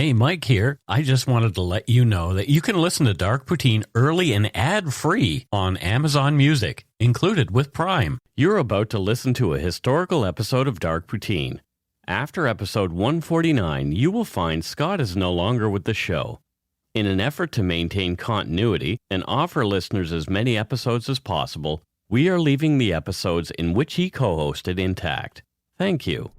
Hey, Mike here. I just wanted to let you know that you can listen to Dark Poutine early and ad-free on Amazon Music, included with Prime. You're about to listen to a historical episode of Dark Poutine. After episode 149, you will find Scott is no longer with the show. In an effort to maintain continuity and offer listeners as many episodes as possible, we are leaving the episodes in which he co-hosted intact. Thank you.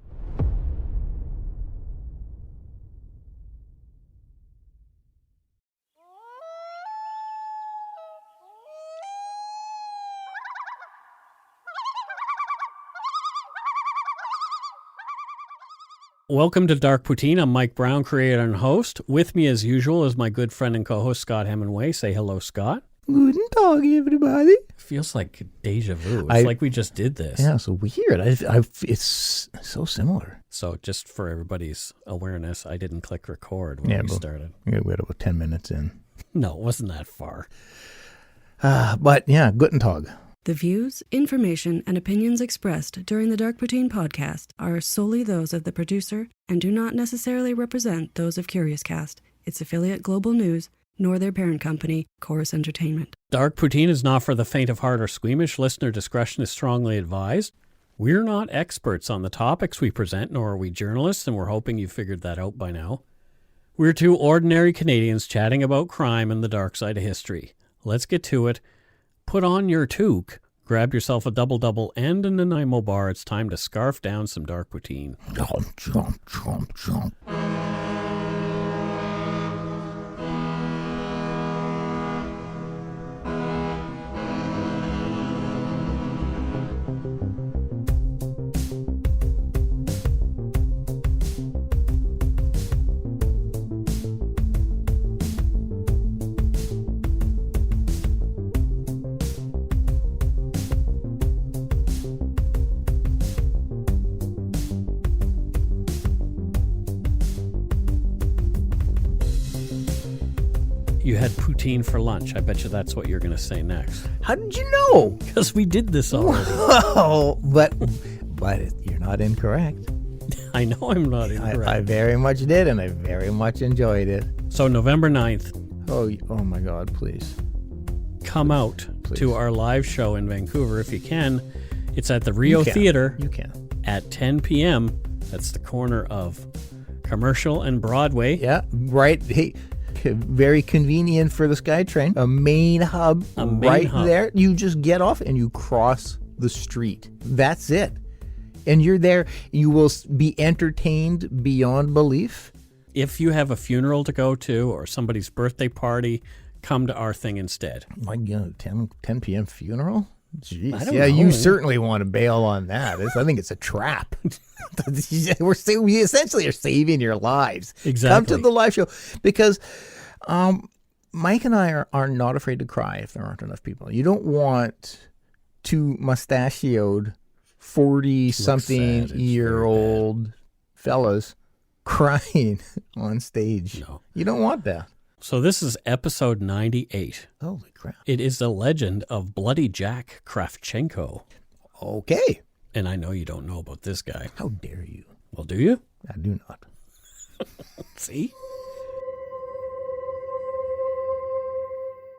Welcome to Dark Poutine. I'm Mike Brown, creator and host. With me, as usual, is my good friend and co-host, Scott Hemingway. Say hello, Scott. Guten Tag, everybody. Feels like deja vu. It's like we just did this. Yeah, so weird. It's so similar. So just for everybody's awareness, I didn't click record when we started. We had about 10 minutes in. No, it wasn't that far. But yeah, Guten Tag. The views, information, and opinions expressed during the Dark Poutine podcast are solely those of the producer and do not necessarily represent those of CuriousCast, its affiliate Global News, nor their parent company, Chorus Entertainment. Dark Poutine is not for the faint of heart or squeamish. Listener discretion is strongly advised. We're not experts on the topics we present, nor are we journalists, and we're hoping you figured that out by now. We're two ordinary Canadians chatting about crime and the dark side of history. Let's get to it. Put on your toque, grab yourself a double-double and a Nanaimo bar. It's time to scarf down some Dark Poutine. Chomp, chomp, chomp, chomp. You had poutine for lunch. I bet you that's what you're going to say next. How did you know? Because we did this already. Oh, but you're not incorrect. I know I'm not incorrect. I very much did, and I very much enjoyed it. So November 9th. Oh my God, please. Come out to our live show in Vancouver if you can. It's at the Rio Theater. You can. At 10 p.m. That's the corner of Commercial and Broadway. Yeah, right. Hey, very convenient for the SkyTrain. A main hub there. You just get off and you cross the street. That's it. And you're there. You will be entertained beyond belief. If you have a funeral to go to or somebody's birthday party, come to our thing instead. My God, 10 p.m. funeral? Jeez. I don't know. know. You certainly want to bail on that. I think it's a trap. We essentially are saving your lives. Exactly. Come to the live show because Mike and I are not afraid to cry if there aren't enough people. You don't want two mustachioed 40-something-year-old fellas crying on stage. No. You don't want that. So this is episode 98. Holy crap. It is the legend of Bloody Jack Krafchenko. Okay. And I know you don't know about this guy. How dare you? Well, do you? I do not. See?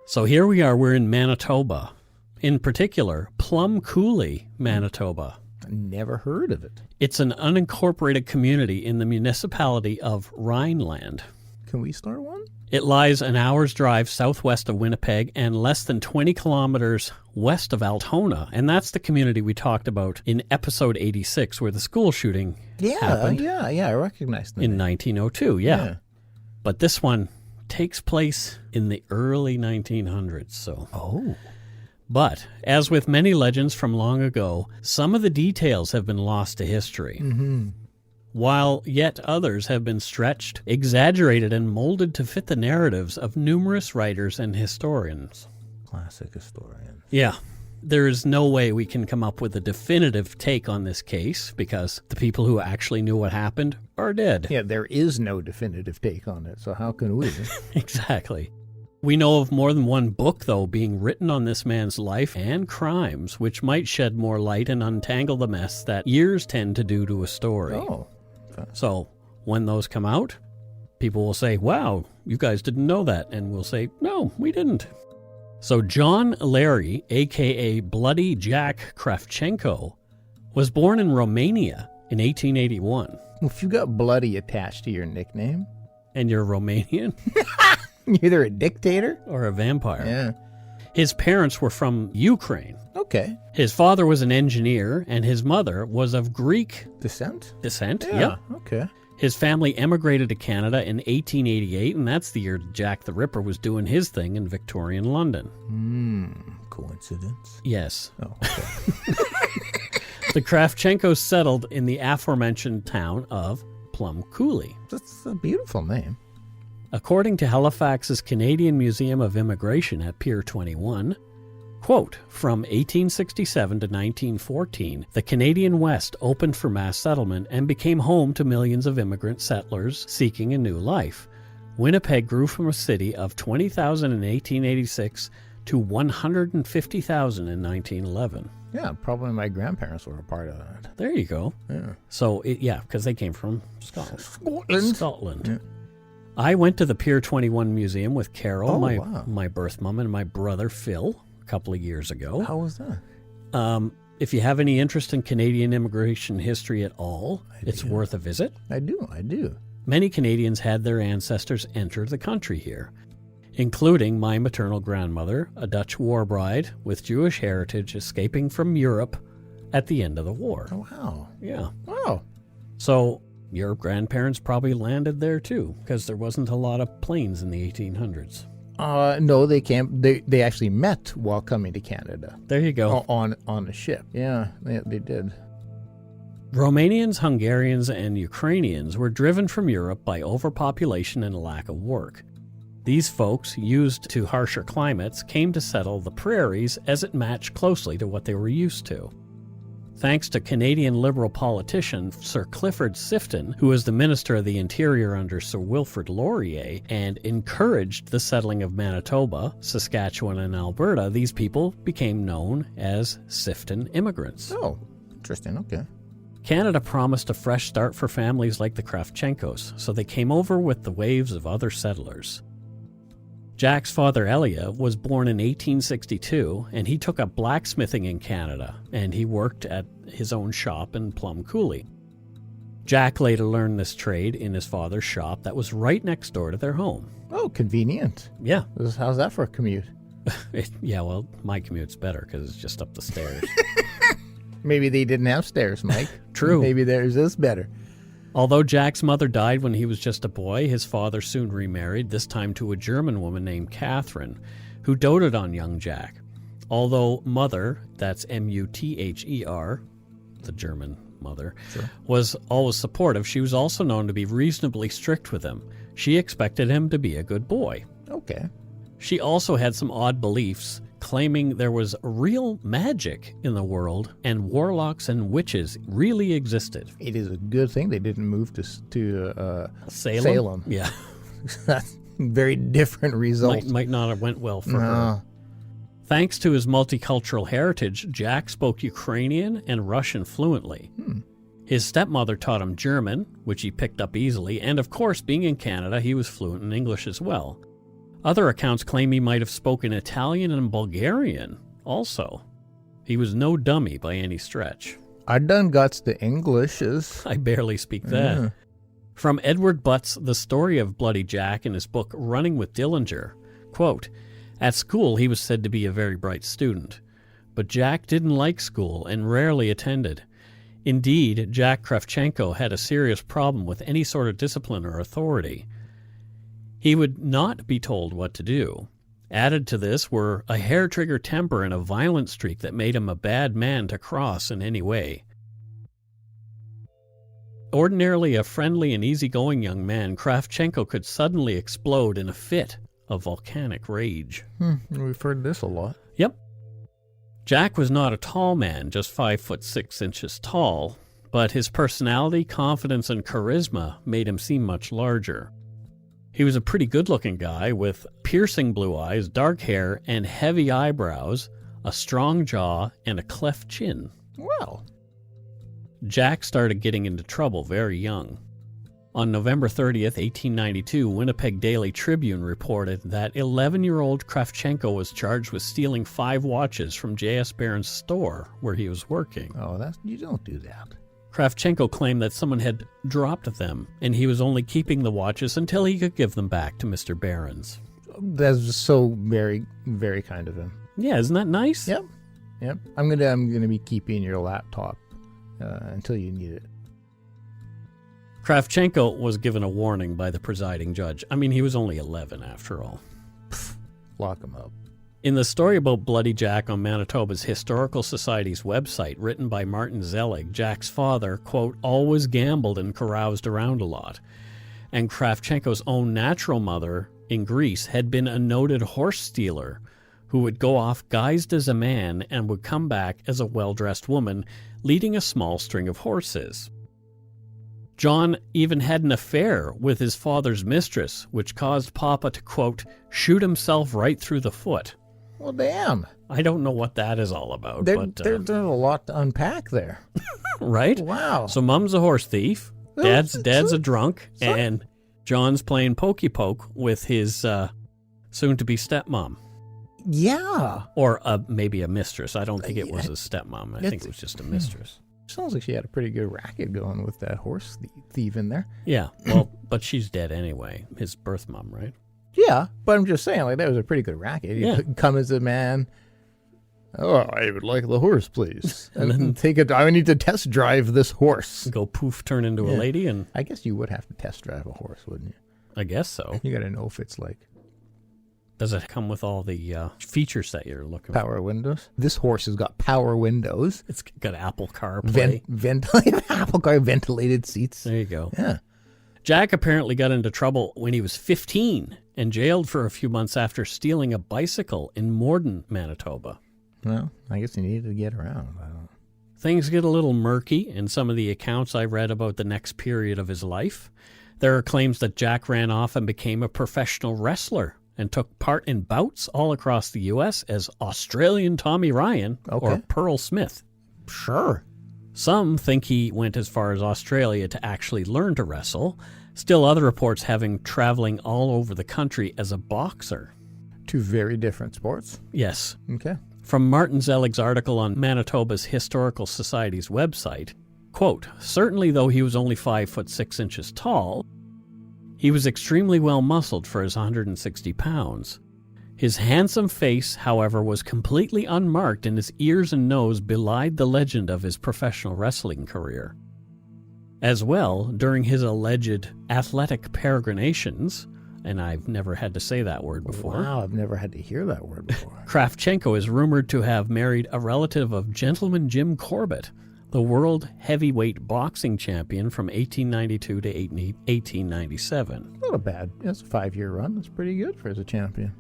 So here we are. We're in Manitoba. In particular, Plum Coulee, Manitoba. I never heard of it. It's an unincorporated community in the municipality of Rhineland. Can we start one? It lies an hour's drive southwest of Winnipeg and less than 20 kilometers west of Altona. And that's the community we talked about in episode 86 where the school shooting happened. Yeah, I recognize that. In 1902, yeah. But this one takes place in the early 1900s. But, as with many legends from long ago, some of the details have been lost to history. Mm-hmm. While yet others have been stretched, exaggerated, and molded to fit the narratives of numerous writers and historians. Classic historian. Yeah. There is no way we can come up with a definitive take on this case because the people who actually knew what happened are dead. Yeah, there is no definitive take on it, so how can we? Exactly. We know of more than one book, though, being written on this man's life and crimes, which might shed more light and untangle the mess that years tend to do to a story. Oh. So, when those come out, people will say, wow, you guys didn't know that. And we'll say, no, we didn't. So John Larry, a.k.a. Bloody Jack Krafchenko, was born in Romania in 1881. If you got bloody attached to your nickname. And you're Romanian? You're either a dictator or a vampire. Yeah. His parents were from Ukraine. Okay. His father was an engineer, and his mother was of Greek descent. Yeah. Yep. Okay. His family emigrated to Canada in 1888, and that's the year Jack the Ripper was doing his thing in Victorian London. Coincidence? Yes. Oh, okay. The Krafchenkos settled in the aforementioned town of Plum Coulee. That's a beautiful name. According to Halifax's Canadian Museum of Immigration at Pier 21, quote, from 1867 to 1914, the Canadian West opened for mass settlement and became home to millions of immigrant settlers seeking a new life. Winnipeg grew from a city of 20,000 in 1886 to 150,000 in 1911. Yeah, probably my grandparents were a part of that. There you go. Yeah. So, because they came from Scotland. Scotland. Yeah. I went to the Pier 21 Museum with Carol, wow. my birth mom, and my brother Phil a couple of years ago. How was that? If you have any interest in Canadian immigration history at all, it's worth a visit. I do. Many Canadians had their ancestors enter the country here, including my maternal grandmother, a Dutch war bride with Jewish heritage escaping from Europe at the end of the war. Oh, wow. Yeah. Wow. So your grandparents probably landed there too, because there wasn't a lot of planes in the 1800s. No, they came. They actually met while coming to Canada. There you go. On a ship. Yeah, they did. Romanians, Hungarians, and Ukrainians were driven from Europe by overpopulation and a lack of work. These folks, used to harsher climates, came to settle the prairies as it matched closely to what they were used to. Thanks to Canadian Liberal politician Sir Clifford Sifton, who was the Minister of the Interior under Sir Wilfrid Laurier and encouraged the settling of Manitoba, Saskatchewan, and Alberta, these people became known as Sifton immigrants. Oh, interesting. Okay. Canada promised a fresh start for families like the Krafchenkos, so they came over with the waves of other settlers. Jack's father, Elia, was born in 1862, and he took up blacksmithing in Canada, and he worked at his own shop in Plum Coulee. Jack later learned this trade in his father's shop that was right next door to their home. Oh, convenient. Yeah. How's that for a commute? Yeah, well, my commute's better because it's just up the stairs. Maybe they didn't have stairs, Mike. True. Maybe theirs is better. Although Jack's mother died when he was just a boy, his father soon remarried, this time to a German woman named Catherine, who doted on young Jack. Although mother, that's M-U-T-H-E-R, the German mother, sure, was always supportive, she was also known to be reasonably strict with him. She expected him to be a good boy. Okay. She also had some odd beliefs, claiming there was real magic in the world and warlocks and witches really existed. It is a good thing they didn't move to Salem. Yeah. That's very different results. Might not have went well for her. Thanks to his multicultural heritage, Jack spoke Ukrainian and Russian fluently. His stepmother taught him German, which he picked up easily, and of course, being in Canada, he was fluent in English as well. Other accounts claim he might have spoken Italian and Bulgarian also. He was no dummy by any stretch. I done guts the Englishes. I barely speak that. Yeah. From Edward Butt's The Story of Bloody Jack in his book Running with Dillinger, quote, at school he was said to be a very bright student, but Jack didn't like school and rarely attended. Indeed, Jack Krafchenko had a serious problem with any sort of discipline or authority. He would not be told what to do. Added to this were a hair-trigger temper and a violent streak that made him a bad man to cross in any way. Ordinarily a friendly and easygoing young man, Krafchenko could suddenly explode in a fit of volcanic rage. We've heard this a lot. Yep. Jack was not a tall man, just 5'6" tall, but his personality, confidence, and charisma made him seem much larger. He was a pretty good-looking guy with piercing blue eyes, dark hair, and heavy eyebrows, a strong jaw, and a cleft chin. Well. Jack started getting into trouble very young. On November 30th, 1892, Winnipeg Daily Tribune reported that 11-year-old Krafchenko was charged with stealing 5 watches from J.S. Barron's store where he was working. Oh, you don't do that. Krafchenko claimed that someone had dropped them, and he was only keeping the watches until he could give them back to Mr. Barron's. That's so very, very kind of him. Yeah, isn't that nice? Yep. I'm gonna be keeping your laptop until you need it. Krafchenko was given a warning by the presiding judge. I mean, he was only 11 after all. Lock him up. In the story about Bloody Jack on Manitoba's Historical Society's website, written by Martin Zelig, Jack's father, quote, always gambled and caroused around a lot. And Krafchenko's own natural mother in Greece had been a noted horse stealer who would go off guised as a man and would come back as a well-dressed woman, leading a small string of horses. John even had an affair with his father's mistress, which caused Papa to, quote, shoot himself right through the foot. Well, damn. I don't know what that is all about. There's a lot to unpack there. Right? Wow. So Mom's a horse thief, Dad's a drunk, and John's playing pokey poke with his soon-to-be stepmom. Yeah. Or maybe a mistress. I don't think it was a stepmom. I think it was just a mistress. Sounds like she had a pretty good racket going with that horse thief in there. Yeah, well, but she's dead anyway. His birth mom, right? Yeah, but I'm just saying, like, that was a pretty good racket. You come as a man. Oh, I would like the horse, please. And then take it. I need to test drive this horse. Go poof, turn into a lady, and I guess you would have to test drive a horse, wouldn't you? I guess so. You got to know if it's like. Does it come with all the features that you're looking for? Power windows. This horse has got power windows. It's got Apple CarPlay. Apple Car ventilated seats. There you go. Yeah. Jack apparently got into trouble when he was 15 and jailed for a few months after stealing a bicycle in Morden, Manitoba. Well, I guess he needed to get around. Things get a little murky in some of the accounts I read about the next period of his life. There are claims that Jack ran off and became a professional wrestler and took part in bouts all across the U.S. as Australian Tommy Ryan or Pearl Smith. Sure. Some think he went as far as Australia to actually learn to wrestle. Still other reports having traveling all over the country as a boxer. 2 very different sports. Yes. Okay. From Martin Zelig's article on Manitoba's Historical Society's website, quote, certainly though he was only 5'6" tall, he was extremely well muscled for his 160 pounds. His handsome face, however, was completely unmarked, and his ears and nose belied the legend of his professional wrestling career. As well, during his alleged athletic peregrinations, and I've never had to say that word before. Wow, I've never had to hear that word before. Krafchenko is rumored to have married a relative of Gentleman Jim Corbett, the world heavyweight boxing champion from 1892 to 1897. Not a bad. That's a 5-year run. That's pretty good for as a champion.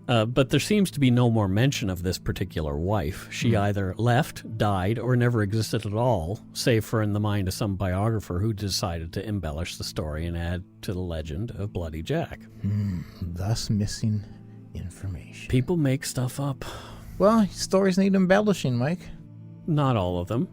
But there seems to be no more mention of this particular wife. She either left, died, or never existed at all, save for in the mind of some biographer who decided to embellish the story and add to the legend of Bloody Jack. Thus missing information. People make stuff up. Well, stories need embellishing, Mike. Not all of them.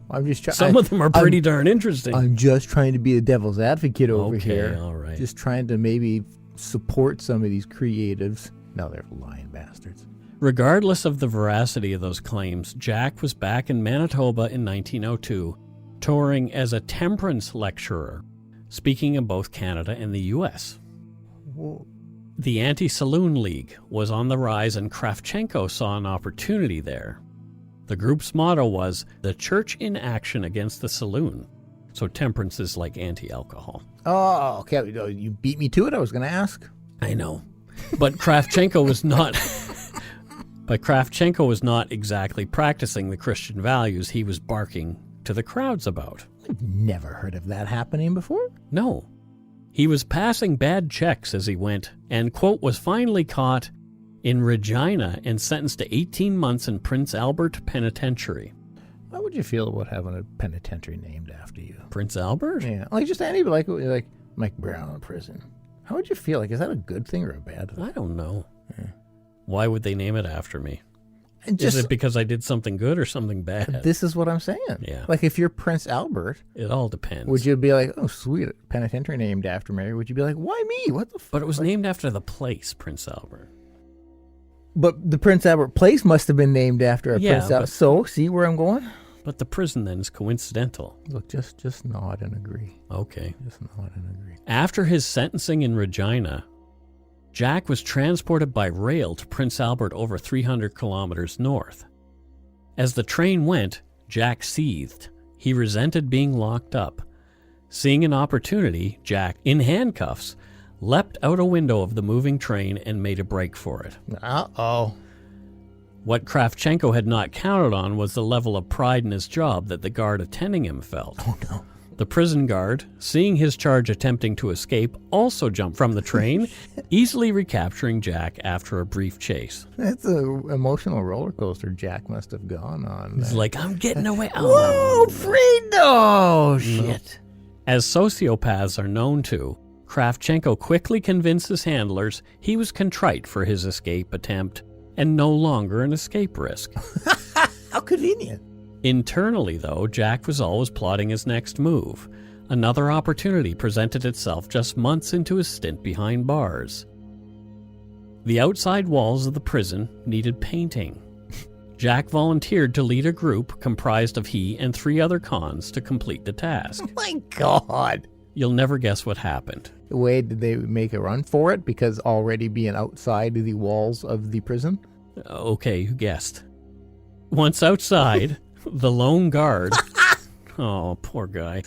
I'm just Some of them are pretty darn interesting. I'm just trying to be a devil's advocate over here. Okay, all right. Just trying to maybe support some of these creatives. No, they're lying bastards. Regardless of the veracity of those claims, Jack was back in Manitoba in 1902, touring as a temperance lecturer, speaking in both Canada and the U.S. Whoa. The Anti-Saloon League was on the rise, and Krafchenko saw an opportunity there. The group's motto was, "The Church in Action Against the Saloon." So temperance is like anti-alcohol. Oh, okay. You beat me to it. I was going to ask. I know. But Krafchenko was not... But Krafchenko was not exactly practicing the Christian values he was barking to the crowds about. I've never heard of that happening before. No. He was passing bad checks as he went, and, quote, was finally caught in Regina and sentenced to 18 months in Prince Albert Penitentiary. How would you feel about having a penitentiary named after you? Prince Albert? Yeah, like just anybody, like Mike Brown prison. How would you feel? Like, is that a good thing or a bad thing? I don't know. Yeah. Why would they name it after me? Is it because I did something good or something bad? This is what I'm saying. Yeah. Like if you're Prince Albert. It all depends. Would you be like, oh, sweet, penitentiary named after me? Would you be like, why me? What the fuck? But it was named after the place, Prince Albert. But the Prince Albert place must have been named after a Prince Albert. So, see where I'm going? But the prison then is coincidental. Look, just nod and agree. Okay. Just nod and agree. After his sentencing in Regina, Jack was transported by rail to Prince Albert over 300 kilometers north. As the train went, Jack seethed. He resented being locked up. Seeing an opportunity, Jack, in handcuffs, leapt out a window of the moving train and made a break for it. Uh-oh. What Krafchenko had not counted on was the level of pride in his job that the guard attending him felt. Oh, no. The prison guard, seeing his charge attempting to escape, also jumped from the train, easily recapturing Jack after a brief chase. That's an emotional roller coaster Jack must have gone on. He's like, I'm getting away. Whoa, Fredo! Shit. As sociopaths are known to, Krafchenko quickly convinced his handlers he was contrite for his escape attempt and no longer an escape risk. How convenient. Internally, though, Jack was always plotting his next move. Another opportunity presented itself just months into his stint behind bars. The outside walls of the prison needed painting. Jack volunteered to lead a group comprised of he and 3 other cons to complete the task. Oh my God. You'll never guess what happened. The way did they make a run for it? Because already being outside the walls of the prison? Okay, you guessed. Once outside, the lone guard, oh, poor guy,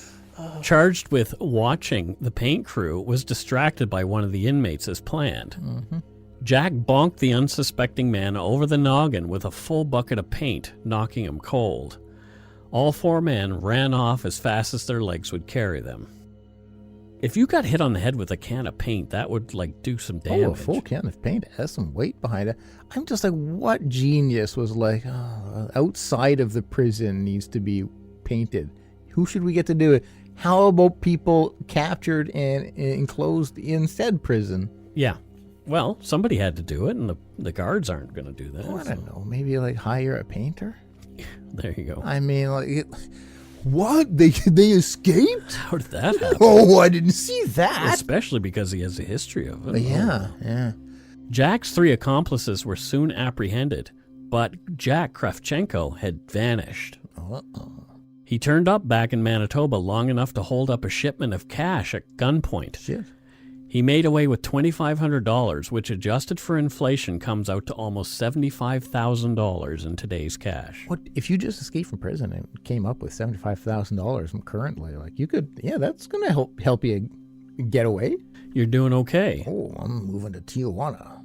charged with watching the paint crew, was distracted by one of the inmates as planned. Mm-hmm. Jack bonked the unsuspecting man over the noggin with a full bucket of paint, knocking him cold. All 4 men ran off as fast as their legs would carry them. If you got hit on the head with a can of paint, that would, do some damage. Oh, a full can of paint has some weight behind it. I'm just like, what genius was like, outside of the prison needs to be painted? Who should we get to do it? How about people captured and enclosed in said prison? Yeah. Well, somebody had to do it, and the guards aren't going to do that. Oh, I don't know. Maybe, hire a painter? There you go. I mean, what? They escaped? How did that happen? Oh, I didn't see that. Especially because he has a history of it. Yeah. Jack's 3 accomplices were soon apprehended, but Jack Krafchenko had vanished. Uh-oh. He turned up back in Manitoba long enough to hold up a shipment of cash at gunpoint. Shit. He made away with $2,500, which adjusted for inflation comes out to almost $75,000 in today's cash. What if you just escaped from prison and came up with $75,000 currently? You could, that's going to help you get away. You're doing okay. Oh, I'm moving to Tijuana.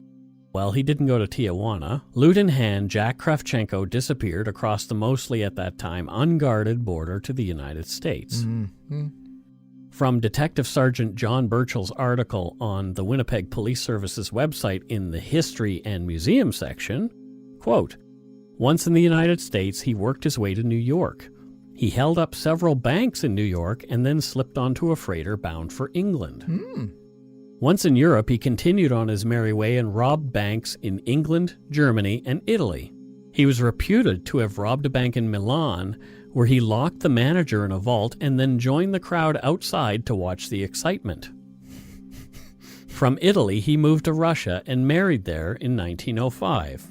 Well, he didn't go to Tijuana. Loot in hand, Jack Krafchenko disappeared across the mostly at that time unguarded border to the United States. Mm-hmm. From Detective Sergeant John Burchell's article on the Winnipeg Police Service's website in the History and Museum section, quote, once in the United States, he worked his way to New York. He held up several banks in New York and then slipped onto a freighter bound for England. Once in Europe, he continued on his merry way and robbed banks in England, Germany, and Italy. He was reputed to have robbed a bank in Milan, where he locked the manager in a vault and then joined the crowd outside to watch the excitement. From Italy, he moved to Russia and married there in 1905.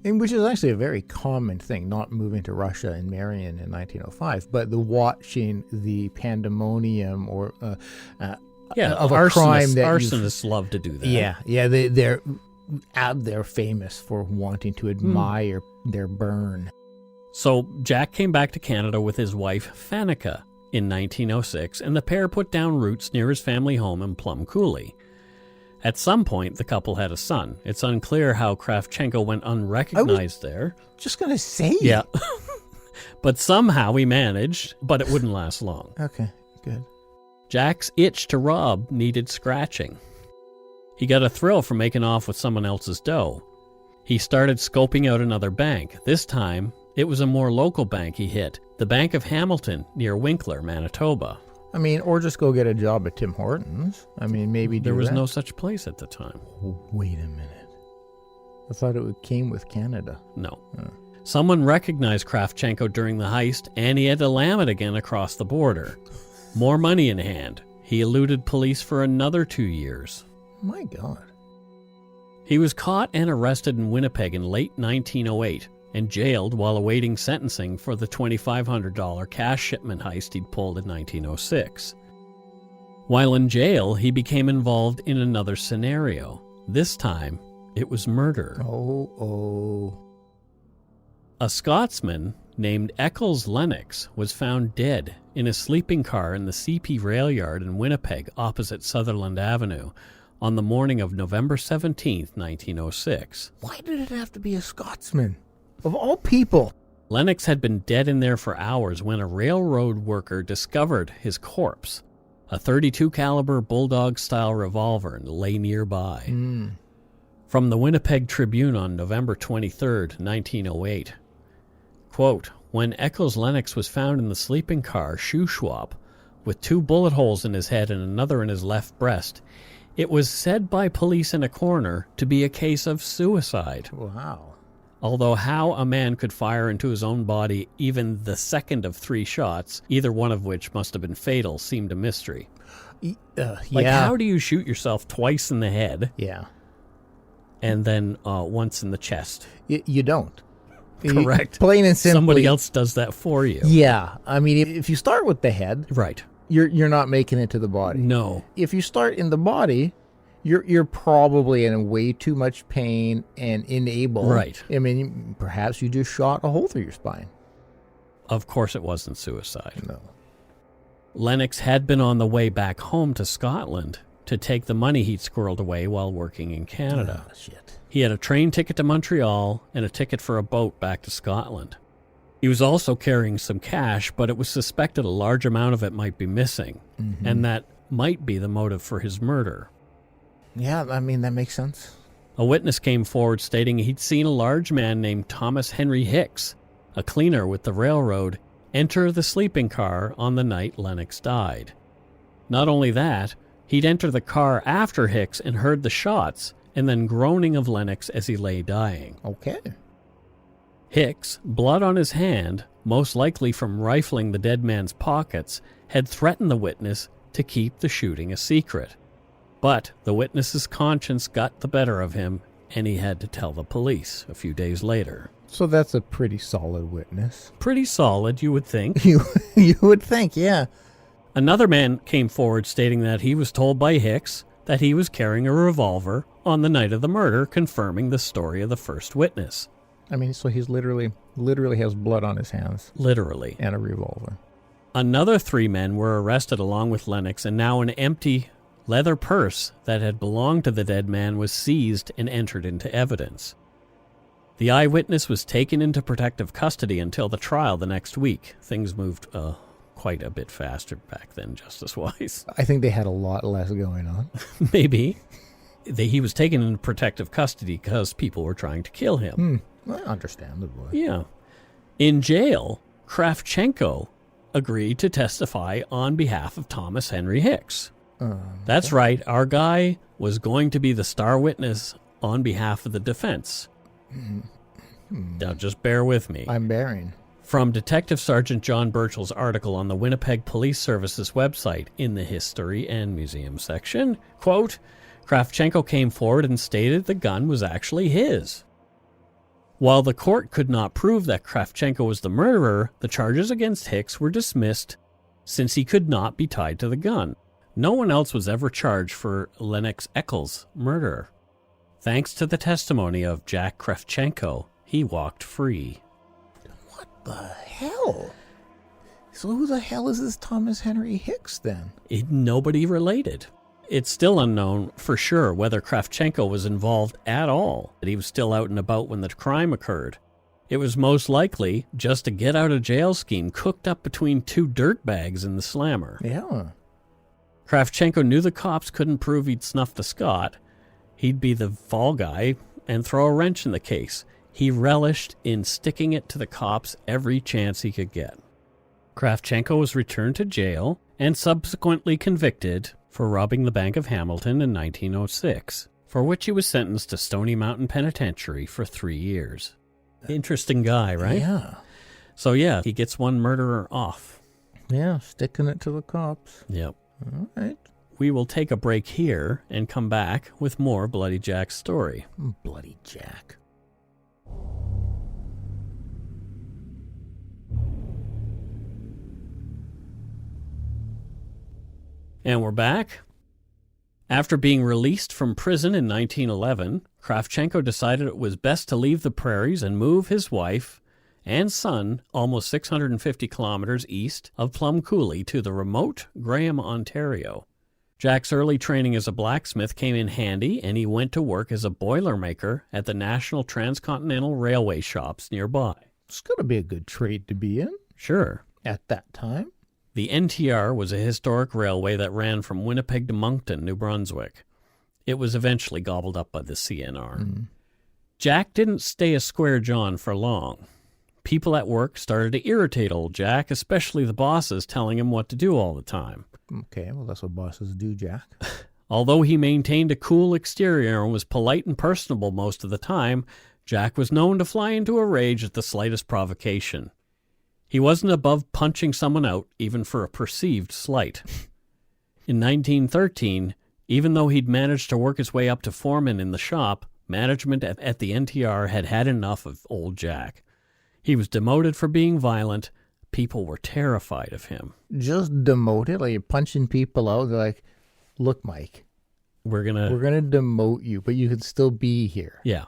And which is actually a very common thing, not moving to Russia and marrying in 1905, but the watching the pandemonium or of a crime that arsonists love to do that. they're famous for wanting to admire their burn. So Jack came back to Canada with his wife Fanica in 1906, and the pair put down roots near his family home in Plum Coulee. At some point, the couple had a son. It's unclear how Krafchenko went unrecognized there. Just going to say. Yeah. But somehow he managed, but it wouldn't last long. Okay, good. Jack's itch to rob needed scratching. He got a thrill from making off with someone else's dough. He started scoping out another bank. This time, it was a more local bank he hit, the Bank of Hamilton near Winkler, Manitoba. I mean, or just go get a job at Tim Hortons. I mean, maybe there was no such place at the time. Oh, wait a minute. I thought it came with Canada. No. Someone recognized Krafchenko during the heist, and he had to lam it again across the border. More money in hand. He eluded police for another 2 years. My God. He was caught and arrested in Winnipeg in late 1908 and jailed while awaiting sentencing for the $2,500 cash shipment heist he'd pulled in 1906. While in jail, he became involved in another scenario. This time, it was murder. Oh. A Scotsman named Eccles Lennox was found dead in a sleeping car in the CP rail yard in Winnipeg opposite Sutherland Avenue on the morning of November 17, 1906. Why did it have to be a Scotsman? Of all people. Lennox had been dead in there for hours when a railroad worker discovered his corpse. A .32 caliber bulldog-style revolver lay nearby. From the Winnipeg Tribune on November 23, 1908. Quote, when Eccles Lennox was found in the sleeping car, Shuswap, with 2 bullet holes in his head and another in his left breast, it was said by police in a coroner to be a case of suicide. Wow. Although how a man could fire into his own body even the second of 3 shots, either one of which must have been fatal, seemed a mystery. How do you shoot yourself twice in the head? Yeah. And then once in the chest? You don't. Correct. Plain and simply. Somebody else does that for you. Yeah. I mean, if you start with the head, right, you're not making it to the body. No. If you start in the body, you're probably in way too much pain and unable. Right. I mean, perhaps you just shot a hole through your spine. Of course it wasn't suicide. No. Lennox had been on the way back home to Scotland to take the money he'd squirreled away while working in Canada. Oh, shit. He had a train ticket to Montreal and a ticket for a boat back to Scotland. He was also carrying some cash, but it was suspected a large amount of it might be missing, and that might be the motive for his murder. Yeah, I mean, that makes sense. A witness came forward stating he'd seen a large man named Thomas Henry Hicks, a cleaner with the railroad, enter the sleeping car on the night Lennox died. Not only that, he'd enter the car after Hicks and heard the shots and then groaning of Lennox as he lay dying. Okay. Hicks, blood on his hand, most likely from rifling the dead man's pockets, had threatened the witness to keep the shooting a secret. But the witness's conscience got the better of him, and he had to tell the police a few days later. So that's a pretty solid witness. Pretty solid, you would think. You would think, yeah. Another man came forward stating that he was told by Hicks that he was carrying a revolver on the night of the murder, confirming the story of the first witness. I mean, so he's literally has blood on his hands. Literally. And a revolver. Another 3 men were arrested along with Lennox, and now an empty leather purse that had belonged to the dead man was seized and entered into evidence. The eyewitness was taken into protective custody until the trial the next week. Things moved quite a bit faster back then, justice-wise. I think they had a lot less going on. Maybe. He was taken into protective custody because people were trying to kill him. Well, understandable. Yeah. In jail, Krafchenko agreed to testify on behalf of Thomas Henry Hicks. That's right, our guy was going to be the star witness on behalf of the defense. Now just bear with me. I'm bearing. From Detective Sergeant John Burchell's article on the Winnipeg Police Service's website in the History and Museum section, quote, Krafchenko came forward and stated the gun was actually his. While the court could not prove that Krafchenko was the murderer, the charges against Hicks were dismissed since he could not be tied to the gun. No one else was ever charged for Lennox Eccles' murder. Thanks to the testimony of Jack Krafchenko, he walked free. What the hell? So who the hell is this Thomas Henry Hicks then? Nobody related. It's still unknown for sure whether Krafchenko was involved at all, that he was still out and about when the crime occurred. It was most likely just a get-out-of-jail scheme cooked up between 2 dirtbags in the slammer. Yeah. Krafchenko knew the cops couldn't prove he'd snuffed the Scot. He'd be the fall guy and throw a wrench in the case. He relished in sticking it to the cops every chance he could get. Krafchenko was returned to jail and subsequently convicted for robbing the Bank of Hamilton in 1906. for which he was sentenced to Stony Mountain Penitentiary for 3 years. Interesting guy, right? Yeah. So yeah, he gets one murderer off. Yeah, sticking it to the cops. Yep. All right. We will take a break here and come back with more Bloody Jack's story. Bloody Jack. And we're back. After being released from prison in 1911, Krafchenko decided it was best to leave the prairies and move his wife and son almost 650 kilometers east of Plum Coulee to the remote Graham, Ontario. Jack's early training as a blacksmith came in handy, and he went to work as a boilermaker at the National Transcontinental Railway shops nearby. It's going to be a good trade to be in. Sure. At that time. The NTR was a historic railway that ran from Winnipeg to Moncton, New Brunswick. It was eventually gobbled up by the CNR. Jack didn't stay a square John for long. People at work started to irritate old Jack, especially the bosses telling him what to do all the time. Okay, well, that's what bosses do, Jack. Although he maintained a cool exterior and was polite and personable most of the time, Jack was known to fly into a rage at the slightest provocation. He wasn't above punching someone out, even for a perceived slight. In 1913, even though he'd managed to work his way up to foreman in the shop, management at the NTR had had enough of old Jack. He was demoted for being violent. People were terrified of him. Just demoted? Like you're punching people out? They're like, look, Mike, we're gonna demote you, but you could still be here. Yeah.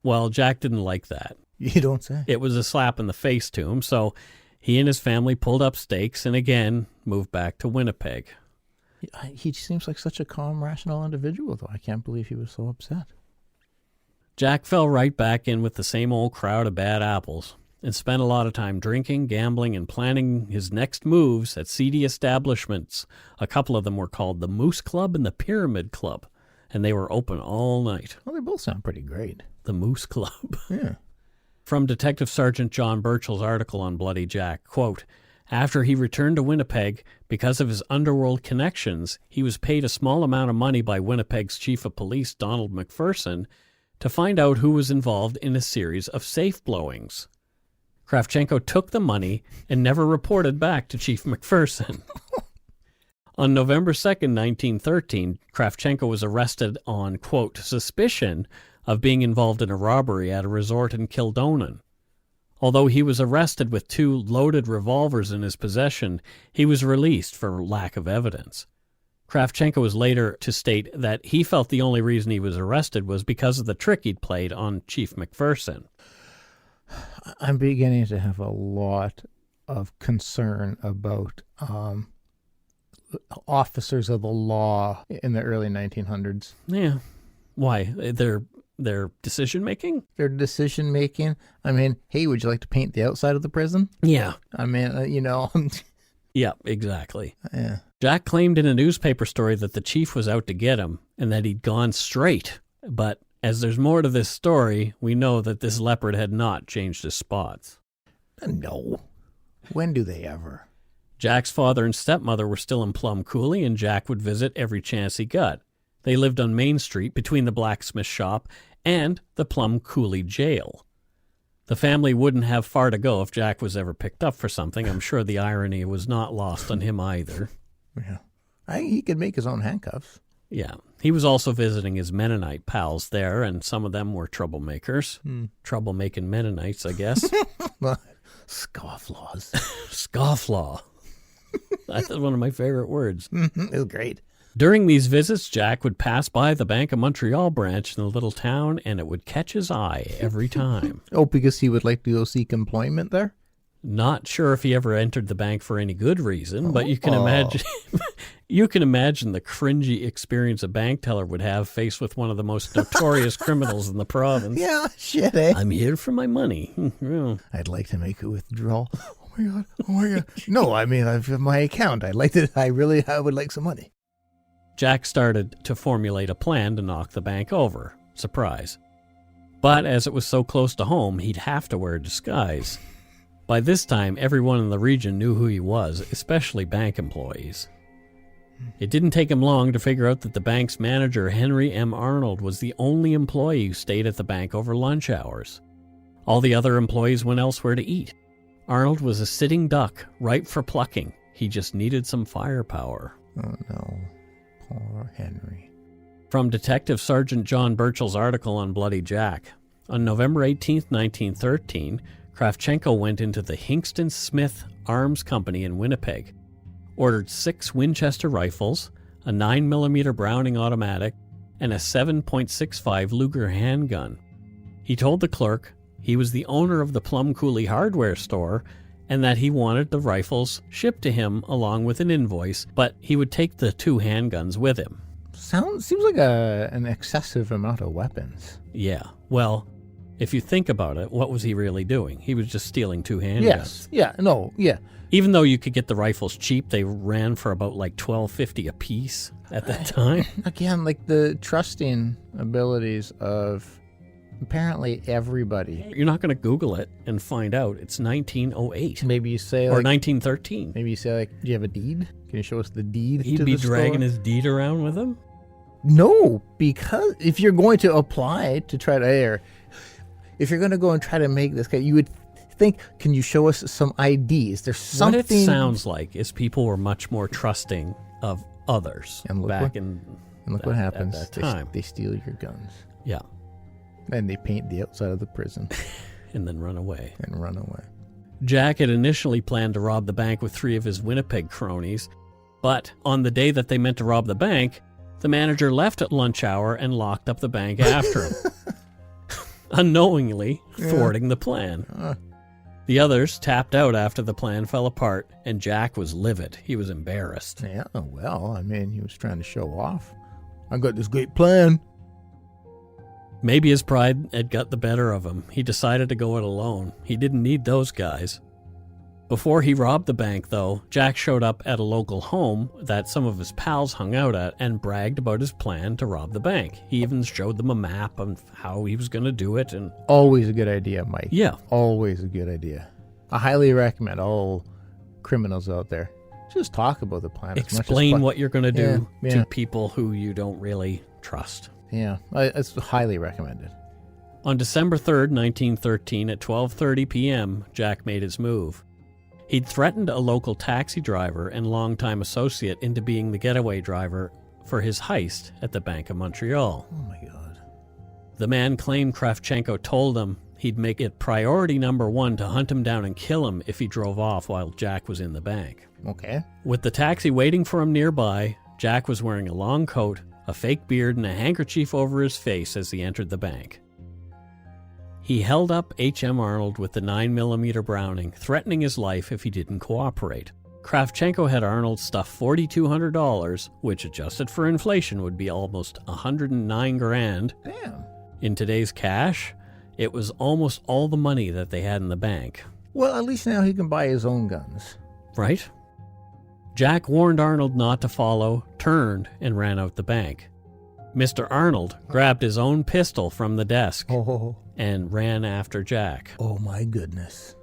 Well, Jack didn't like that. You don't say. It was a slap in the face to him, so he and his family pulled up stakes and again moved back to Winnipeg. He seems like such a calm, rational individual, though. I can't believe he was so upset. Jack fell right back in with the same old crowd of bad apples and spent a lot of time drinking, gambling, and planning his next moves at seedy establishments. A couple of them were called the Moose Club and the Pyramid Club, and they were open all night. Well, they both sound pretty great. The Moose Club. Yeah. From Detective Sergeant John Burchell's article on Bloody Jack, quote, after he returned to Winnipeg, because of his underworld connections, he was paid a small amount of money by Winnipeg's Chief of Police, Donald McPherson, to find out who was involved in a series of safe blowings. Krafchenko took the money and never reported back to Chief McPherson. On November 2nd, 1913, Krafchenko was arrested on, quote, suspicion of being involved in a robbery at a resort in Kildonan. Although he was arrested with 2 loaded revolvers in his possession, he was released for lack of evidence. Krafchenko was later to state that he felt the only reason he was arrested was because of the trick he'd played on Chief McPherson. I'm beginning to have a lot of concern about officers of the law in the early 1900s. Yeah. Why? Their decision-making? Their decision-making. I mean, hey, would you like to paint the outside of the prison? Yeah. I mean, Yeah, exactly. Yeah. Jack claimed in a newspaper story that the chief was out to get him and that he'd gone straight. But as there's more to this story, we know that this leopard had not changed his spots. No. When do they ever? Jack's father and stepmother were still in Plum Coulee, and Jack would visit every chance he got. They lived on Main Street between the blacksmith shop and the Plum Coulee jail. The family wouldn't have far to go if Jack was ever picked up for something. I'm sure the irony was not lost on him either. Yeah. He could make his own handcuffs. Yeah. He was also visiting his Mennonite pals there, and some of them were troublemakers. Troublemaking Mennonites, I guess. Scofflaws. Scofflaw. That's one of my favorite words. It was great. During these visits, Jack would pass by the Bank of Montreal branch in the little town, and it would catch his eye every time. Oh, because he would like to go seek employment there? Not sure if he ever entered the bank for any good reason, but you can imagine you can imagine the cringy experience a bank teller would have faced with one of the most notorious criminals in the province. Yeah, shit, eh? I'm here for my money. I'd like to make a withdrawal. Oh my God. No, I mean, I've my account. I would like some money. Jack started to formulate a plan to knock the bank over. Surprise. But as it was so close to home, he'd have to wear a disguise. By this time, everyone in the region knew who he was, especially bank employees. It didn't take him long to figure out that the bank's manager, Henry M. Arnold, was the only employee who stayed at the bank over lunch hours. All the other employees went elsewhere to eat. Arnold was a sitting duck, ripe for plucking. He just needed some firepower. Oh, no. Poor Henry. From Detective Sergeant John Burchell's article on Bloody Jack, on November 18, 1913, Krafchenko went into the Hingston Smith Arms Company in Winnipeg, ordered 6 Winchester rifles, a 9mm Browning automatic, and a 7.65 Luger handgun. He told the clerk he was the owner of the Plum Coulee hardware store and that he wanted the rifles shipped to him along with an invoice, but he would take the 2 handguns with him. Seems like an excessive amount of weapons. Yeah, well, if you think about it, what was he really doing? He was just stealing 2 handguns. Yes, yeah. Even though you could get the rifles cheap, they ran for about like $12.50 a piece at that time. Again, like the trusting abilities of apparently everybody. You're not going to Google it and find out it's 1908. Maybe you say, or like, 1913. Maybe you say, like, do you have a deed? Can you show us the deed? He'd be dragging his deed around with him? No, because if you're going to apply to try to, if you're going to go and try to make this guy, you would think, can you show us some IDs? There's something. What it sounds like is people were much more trusting of others and look what happens. At that time. They steal your guns. Yeah. And they paint the outside of the prison. And then run away. Jack had initially planned to rob the bank with 3 of his Winnipeg cronies, but on the day that they meant to rob the bank, the manager left at lunch hour and locked up the bank after him, unknowingly thwarting the plan. The others tapped out after the plan fell apart, and Jack was livid. He was embarrassed. Yeah, well, I mean, he was trying to show off. I got this great plan. Maybe his pride had got the better of him. He decided to go it alone. He didn't need those guys. Before he robbed the bank, though, Jack showed up at a local home that some of his pals hung out at and bragged about his plan to rob the bank. He even showed them a map of how he was going to do it. And always a good idea, Mike. Yeah. Always a good idea. I highly recommend all criminals out there. Just talk about the plan. Explain what you're going to do to people who you don't really trust. Yeah, it's highly recommended. On December 3rd, 1913, at 12:30 p.m., Jack made his move. He'd threatened a local taxi driver and longtime associate into being the getaway driver for his heist at the Bank of Montreal. Oh my God. The man claimed Krafchenko told him he'd make it priority number 1 to hunt him down and kill him if he drove off while Jack was in the bank. Okay. With the taxi waiting for him nearby, Jack was wearing a long coat, a fake beard, and a handkerchief over his face as he entered the bank. He held up H.M. Arnold with the 9mm Browning, threatening his life if he didn't cooperate. Krafchenko had Arnold stuff $4,200, which adjusted for inflation would be almost $109,000. Damn. In today's cash, it was almost all the money that they had in the bank. Well, at least now he can buy his own guns. Right? Jack warned Arnold not to follow, turned, and ran out the bank. Mr. Arnold grabbed his own pistol from the desk and ran after Jack. Oh my goodness.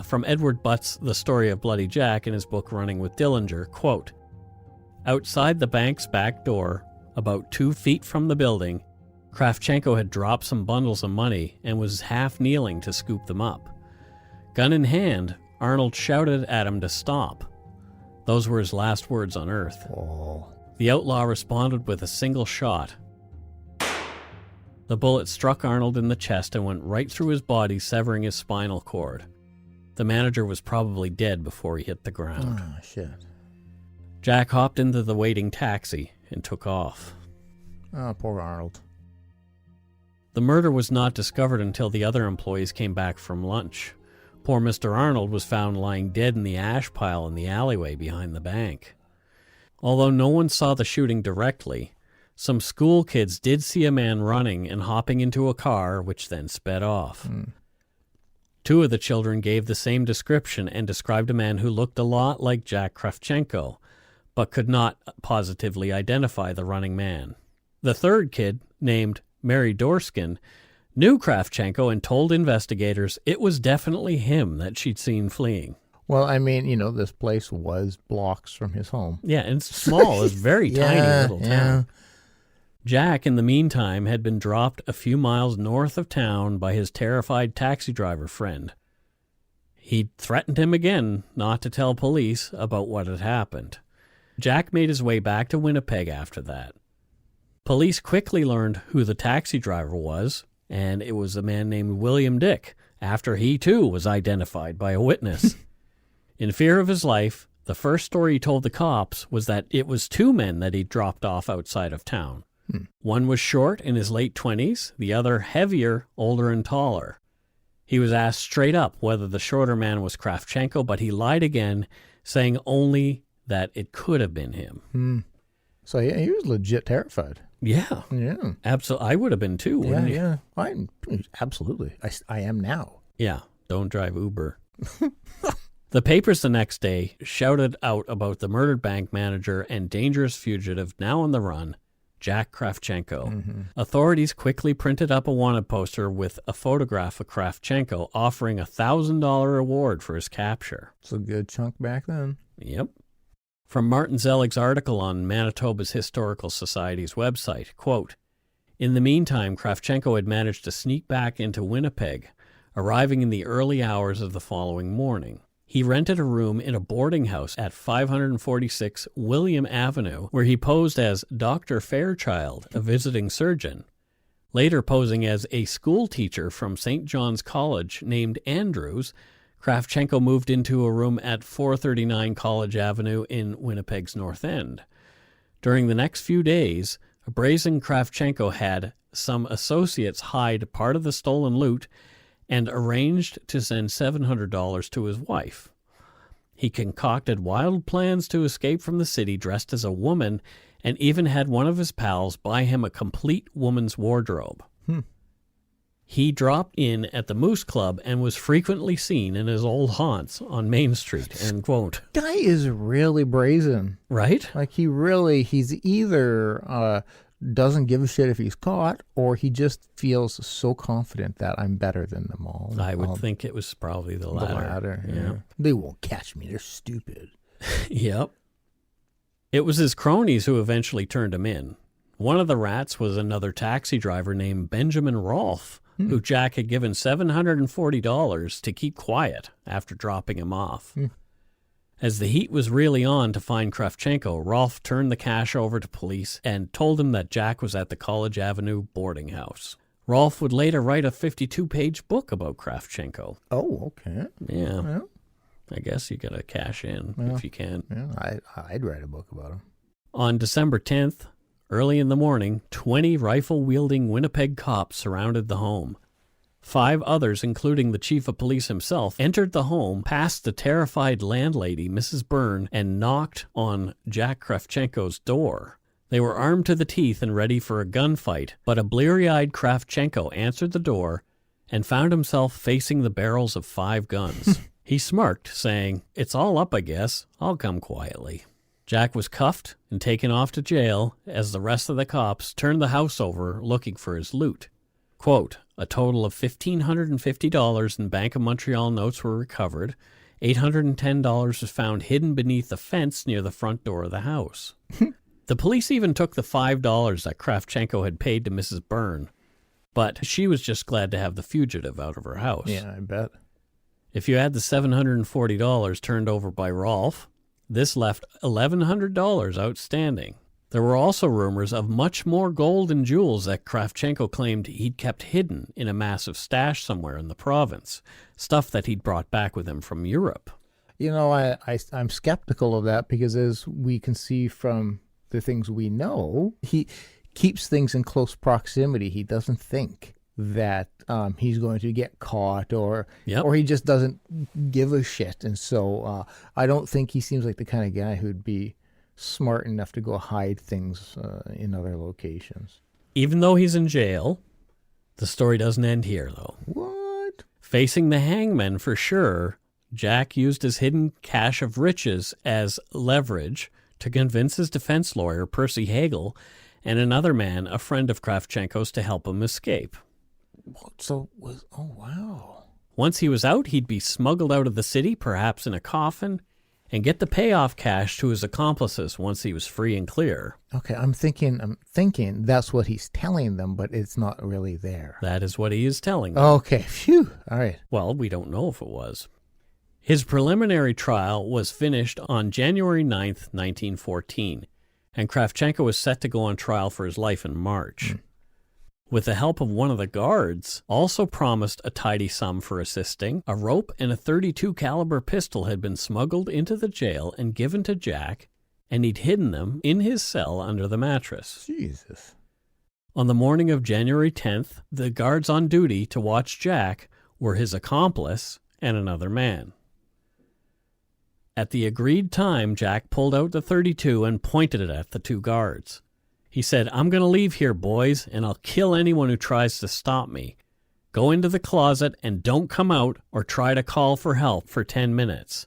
From Edward Butt's The Story of Bloody Jack in his book Running with Dillinger, quote, outside the bank's back door, about 2 feet from the building, Krafchenko had dropped some bundles of money and was half kneeling to scoop them up. Gun in hand, Arnold shouted at him to stop. Those were his last words on Earth. Oh. The outlaw responded with a single shot. The bullet struck Arnold in the chest and went right through his body, severing his spinal cord. The manager was probably dead before he hit the ground. Oh, shit. Jack hopped into the waiting taxi and took off. Oh, poor Arnold. The murder was not discovered until the other employees came back from lunch. Poor Mr. Arnold was found lying dead in the ash pile in the alleyway behind the bank. Although no one saw the shooting directly, some school kids did see a man running and hopping into a car, which then sped off. 2 of the children gave the same description and described a man who looked a lot like Jack Krafchenko, but could not positively identify the running man. The 3rd kid, named Mary Dorskin, knew Krafchenko and told investigators it was definitely him that she'd seen fleeing. Well, I mean, this place was blocks from his home. Yeah, and it's small. It's very tiny little town. Jack, in the meantime, had been dropped a few miles north of town by his terrified taxi driver friend. He'd threatened him again not to tell police about what had happened. Jack made his way back to Winnipeg after that. Police quickly learned who the taxi driver was, and it was a man named William Dick, after he too was identified by a witness. In fear of his life, the first story he told the cops was that it was 2 men that he'd dropped off outside of town. One was short, in his late 20s, the other heavier, older and taller. He was asked straight up whether the shorter man was Krafchenko, but he lied again, saying only that it could have been him. So he was legit terrified. Yeah. Yeah. Absolutely. I would have been too, wouldn't you? Yeah. Absolutely. I am now. Yeah. Don't drive Uber. The papers the next day shouted out about the murdered bank manager and dangerous fugitive now on the run, Jack Krafchenko. Authorities quickly printed up a wanted poster with a photograph of Krafchenko offering a $1,000 reward for his capture. It's a good chunk back then. Yep. From Martin Zelig's article on Manitoba's Historical Society's website, quote, "In the meantime, Krafchenko had managed to sneak back into Winnipeg, arriving in the early hours of the following morning. He rented a room in a boarding house at 546 William Avenue, where he posed as Dr. Fairchild, a visiting surgeon, later posing as a school teacher from St. John's College named Andrews. Krafchenko moved into a room at 439 College Avenue in Winnipeg's North End. During the next few days, a brazen Krafchenko had some associates hide part of the stolen loot and arranged to send $700 to his wife. He concocted wild plans to escape from the city dressed as a woman and even had one of his pals buy him a complete woman's wardrobe. He dropped in at the Moose Club and was frequently seen in his old haunts on Main Street," end quote. Guy is really brazen. Right? Like he's either doesn't give a shit if he's caught, or he just feels so confident that I'm better than them all. I would think it was probably the latter. Yeah. They won't catch me. They're stupid. Yep. It was his cronies who eventually turned him in. One of the rats was another taxi driver named Benjamin Rolfe, who Jack had given $740 to keep quiet after dropping him off. As the heat was really on to find Krafchenko, Rolfe turned the cash over to police and told them that Jack was at the College Avenue boarding house. Rolfe would later write a 52-page book about Krafchenko. Oh, okay. Yeah. Well, I guess you got to cash in if you can. Yeah, I'd write a book about him. On December 10th, early in the morning, 20 rifle-wielding Winnipeg cops surrounded the home. 5 others, including the chief of police himself, entered the home past the terrified landlady, Mrs. Byrne, and knocked on Jack Krafchenko's door. They were armed to the teeth and ready for a gunfight, but a bleary-eyed Krafchenko answered the door and found himself facing the barrels of 5 guns. He smirked, saying, "It's all up, I guess. I'll come quietly." Jack was cuffed and taken off to jail as the rest of the cops turned the house over looking for his loot. Quote, "A total of $1,550 in Bank of Montreal notes were recovered. $810 was found hidden beneath the fence near the front door of the house." The police even took the $5 that Krafchenko had paid to Mrs. Byrne, but she was just glad to have the fugitive out of her house. Yeah, I bet. If you add the $740 turned over by Rolfe, this left $1,100 outstanding. There were also rumors of much more gold and jewels that Krafchenko claimed he'd kept hidden in a massive stash somewhere in the province, stuff that he'd brought back with him from Europe. I'm skeptical of that because, as we can see from the things we know, he keeps things in close proximity. He doesn't think that he's going to get caught, or he just doesn't give a shit. And so I don't think he seems like the kind of guy who'd be smart enough to go hide things in other locations. Even though he's in jail, the story doesn't end here, though. What? Facing the hangman for sure, Jack used his hidden cache of riches as leverage to convince his defense lawyer, Percy Hagel, and another man, a friend of Krafchenko's, to help him escape. Oh, wow. Once he was out, he'd be smuggled out of the city, perhaps in a coffin, and get the payoff cash to his accomplices once he was free and clear. Okay, I'm thinking that's what he's telling them, but it's not really there. That is what he is telling them. Okay, phew, all right. Well, we don't know if it was. His preliminary trial was finished on January 9th, 1914, and Krafchenko was set to go on trial for his life in March. With the help of one of the guards, also promised a tidy sum for assisting, a rope and a .32 caliber pistol had been smuggled into the jail and given to Jack, and he'd hidden them in his cell under the mattress. Jesus. On the morning of January 10th, the guards on duty to watch Jack were his accomplice and another man. At the agreed time, Jack pulled out the .32 and pointed it at the two guards. He said, "I'm going to leave here, boys, and I'll kill anyone who tries to stop me. Go into the closet and don't come out or try to call for help for 10 minutes.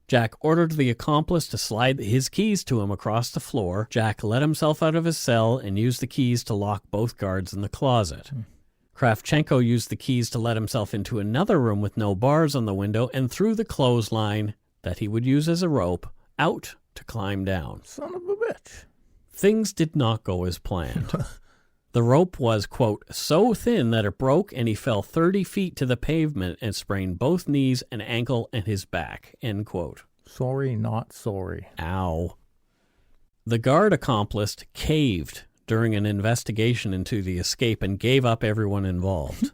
Jack ordered the accomplice to slide his keys to him across the floor. Jack let himself out of his cell and used the keys to lock both guards in the closet. Krafchenko used the keys to let himself into another room with no bars on the window and threw the clothesline that he would use as a rope out to climb down. Son of a bitch. Things did not go as planned. The rope was, quote, so thin that it broke and he fell 30 feet to the pavement and sprained both knees and ankle and his back, end quote. Sorry, not sorry. Ow. The guard accomplice caved during an investigation into the escape and gave up everyone involved.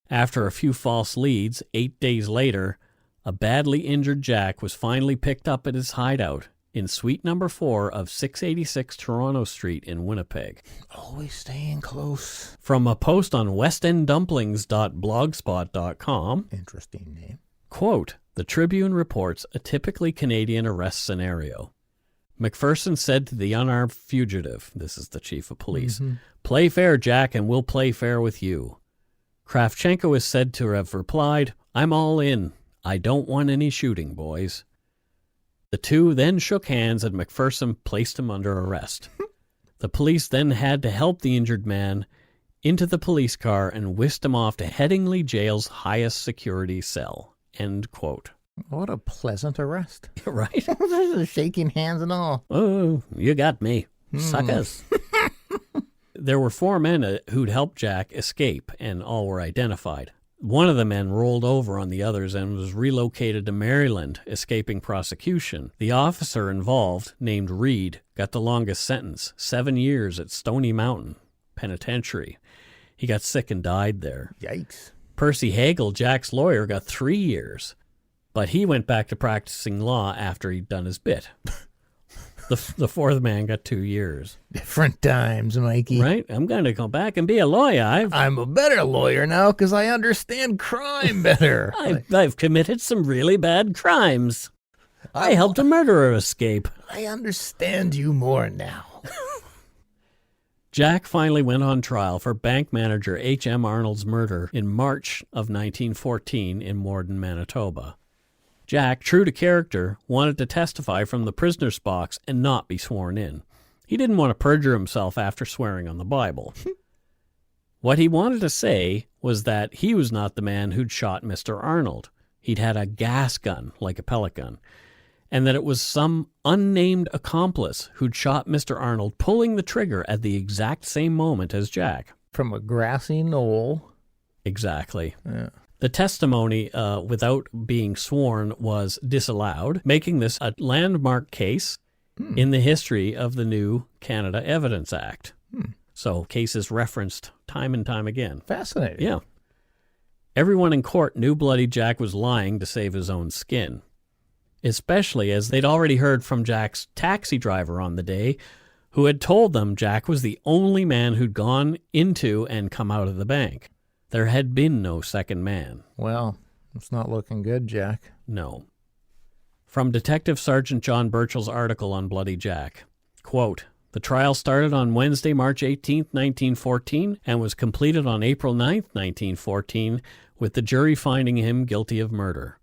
After a few false leads, 8 days later, a badly injured Jack was finally picked up at his hideout in suite number 4 of 686 Toronto Street in Winnipeg. Always staying close. From a post on westenddumplings.blogspot.com. Interesting name. Quote, the Tribune reports a typically Canadian arrest scenario. McPherson said to the unarmed fugitive, this is the chief of police, play fair, Jack, and we'll play fair with you. Krafchenko is said to have replied, I'm all in. I don't want any shooting, boys. The two then shook hands and McPherson placed him under arrest. The police then had to help the injured man into the police car and whisked him off to Headingley Jail's highest security cell. End quote. What a pleasant arrest. Right? Shaking hands and all. Oh, you got me. Suckers. There were 4 men who'd helped Jack escape, and all were identified. One of the men rolled over on the others and was relocated to Maryland, escaping prosecution. The officer involved, named Reed, got the longest sentence, 7 years at Stony Mountain Penitentiary. He got sick and died there. Yikes. Percy Hagel, Jack's lawyer, got 3 years, but he went back to practicing law after he'd done his bit. The 4th man got 2 years. Different times, Mikey. Right? I'm going to go back and be a lawyer. I'm a better lawyer now because I understand crime better. I've committed some really bad crimes. I helped a murderer escape. I understand you more now. Jack finally went on trial for bank manager H.M. Arnold's murder in March of 1914 in Morden, Manitoba. Jack, true to character, wanted to testify from the prisoner's box and not be sworn in. He didn't want to perjure himself after swearing on the Bible. What he wanted to say was that he was not the man who'd shot Mr. Arnold. He'd had a gas gun, like a pellet gun, and that it was some unnamed accomplice who'd shot Mr. Arnold, pulling the trigger at the exact same moment as Jack. From a grassy knoll. Exactly. Yeah. The testimony, without being sworn, was disallowed, making this a landmark case in the history of the new Canada Evidence Act. So cases referenced time and time again. Fascinating. Yeah. Everyone in court knew Bloody Jack was lying to save his own skin, especially as they'd already heard from Jack's taxi driver on the day, who had told them Jack was the only man who'd gone into and come out of the bank. There had been no second man. Well, it's not looking good, Jack. No. From Detective Sergeant John Burchell's article on Bloody Jack, quote, the trial started on Wednesday, March 18, 1914, and was completed on April 9, 1914, with the jury finding him guilty of murder.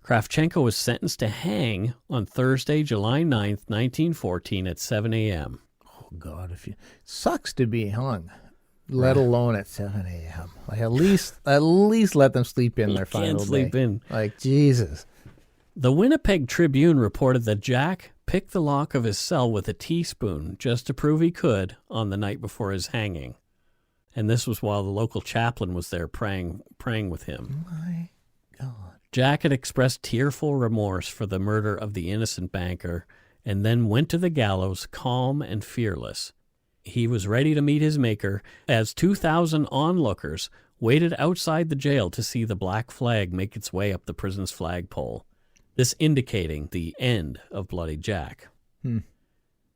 Krafchenko was sentenced to hang on Thursday, July 9, 1914, at 7 a.m. Oh, God, sucks to be hung. let alone at 7 a.m. Like at least let them sleep in their final can't sleep day. in. Like, Jesus. The Winnipeg Tribune reported that Jack picked the lock of his cell with a teaspoon just to prove he could on the night before his hanging. And this was while the local chaplain was there praying with him. My God. Jack had expressed tearful remorse for the murder of the innocent banker and then went to the gallows calm and fearless. He was ready to meet his maker as 2,000 onlookers waited outside the jail to see the black flag make its way up the prison's flagpole, this indicating the end of Bloody Jack.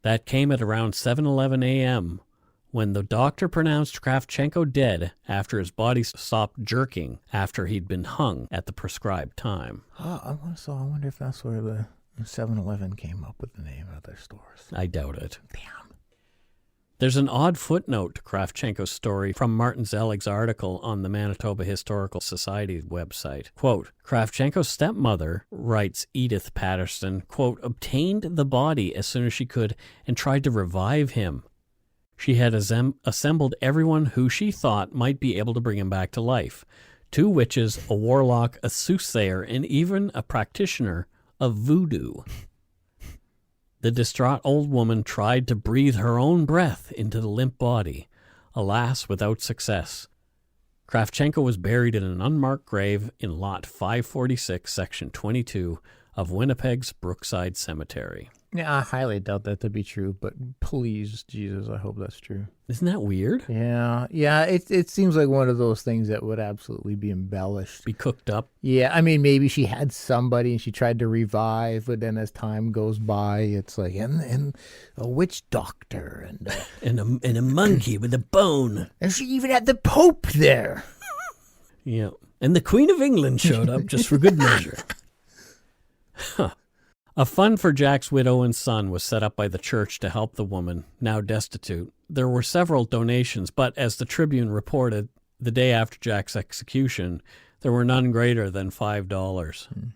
That came at around 7:11 a.m., when the doctor pronounced Krafchenko dead after his body stopped jerking after he'd been hung at the prescribed time. I wonder if that's where the 7-Eleven came up with the name of their stores. I doubt it. Damn. There's an odd footnote to Krafchenko's story from Martin Zelig's article on the Manitoba Historical Society website. Quote, Krafchenko's stepmother, writes Edith Patterson, quote, obtained the body as soon as she could and tried to revive him. She had assembled everyone who she thought might be able to bring him back to life. 2 witches, a warlock, a soothsayer, and even a practitioner of voodoo. The distraught old woman tried to breathe her own breath into the limp body, alas, without success. Krafchenko was buried in an unmarked grave in Lot 546, Section 22 of Winnipeg's Brookside Cemetery. Yeah, I highly doubt that to be true, but please, Jesus, I hope that's true. Isn't that weird? Yeah, it seems like one of those things that would absolutely be embellished. Be cooked up. Yeah, I mean, maybe she had somebody and she tried to revive, but then as time goes by, it's like, and a witch doctor, and a monkey with a bone. And she even had the Pope there. Yeah, and the Queen of England showed up just for good measure. Huh. A fund for Jack's widow and son was set up by the church to help the woman, now destitute. There were several donations, but as the Tribune reported, the day after Jack's execution, there were none greater than $5.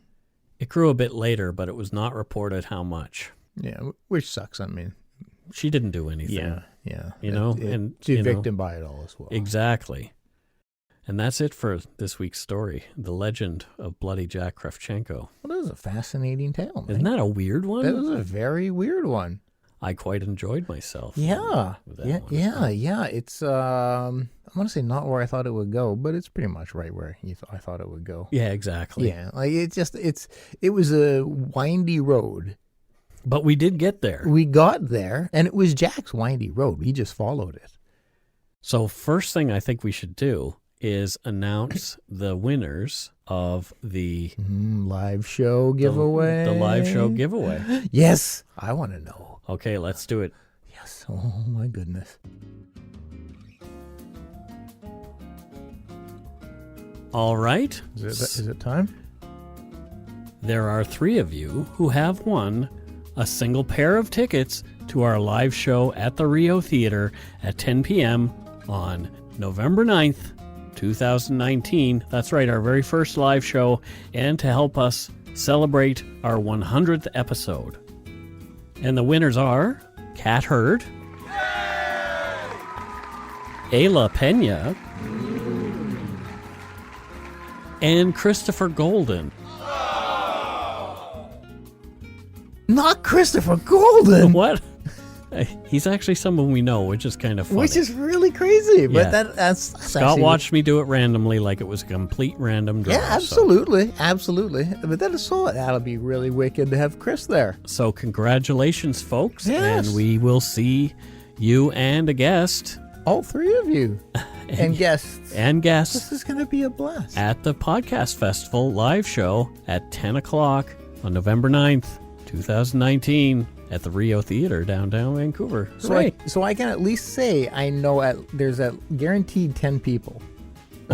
It grew a bit later, but it was not reported how much. Yeah, which sucks. I mean, she didn't do anything. Yeah. You know, and she's a victim by it all as well. Exactly. And that's it for this week's story, The Legend of Bloody Jack Krafchenko. Well, that was a fascinating tale, man. Isn't that a weird one? That was a very weird one. I quite enjoyed myself. Yeah. It's, I want to say not where I thought it would go, but it's pretty much right where I thought it would go. Yeah, exactly. Yeah, like it was a windy road. But we did get there. We got there, and it was Jack's windy road. We just followed it. So first thing I think we should do is announce the winners of the live show giveaway. The live show giveaway. Yes, I want to know. Okay, let's do it. Yes. Oh my goodness. All right. Is it time? There are 3 of you who have won a single pair of tickets to our live show at the Rio Theater at 10 p.m. on November 9th, 2019. That's right, our very first live show, and to help us celebrate our 100th episode. And the winners are Cat Hurd, Ayla Pena, and Christopher Golden. Not Christopher Golden. What? He's actually someone we know, which is kind of funny. Which is really crazy, but Yeah. that's Scott actually... watched me do it randomly like it was a complete random draw. Yeah, absolutely. But that'll be really wicked to have Chris there. So congratulations, folks. Yes. And we will see you and a guest. All 3 of you. and guests. And guests. This is going to be a blast. At the Podcast Festival live show at 10 o'clock on November 9th, 2019. At the Rio Theater, downtown Vancouver. So I can at least say I know there's a guaranteed 10 people.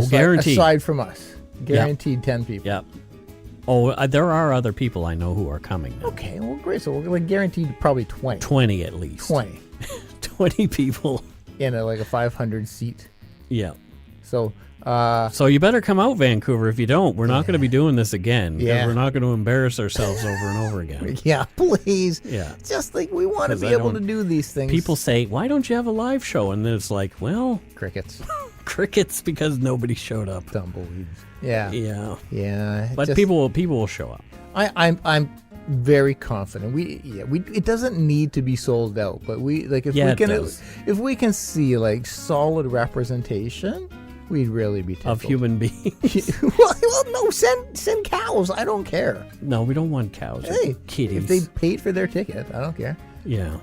Guaranteed. Aside from us. Guaranteed 10 people. Yep. Oh, there are other people I know who are coming now. Okay, well, great. So we're guaranteed probably 20. 20 at least. 20. 20 people. In a 500 seat. Yeah. So So you better come out, Vancouver. If you don't, we're not going to be doing this again. 'Cause we're not going to embarrass ourselves over and over again. Yeah, please. Yeah. Just like we want to be able to do these things. People say, why don't you have a live show? And then it's like, well... Crickets. Crickets because nobody showed up. Tumbleweeds. Yeah. Yeah. Yeah. But people will show up. I'm very confident. It doesn't need to be sold out, but if we can see like solid representation, we'd really be tickled. Of human beings. well, no, send cows. I don't care. No, we don't want cows. Hey, kitties. If they paid for their ticket, I don't care. Yeah.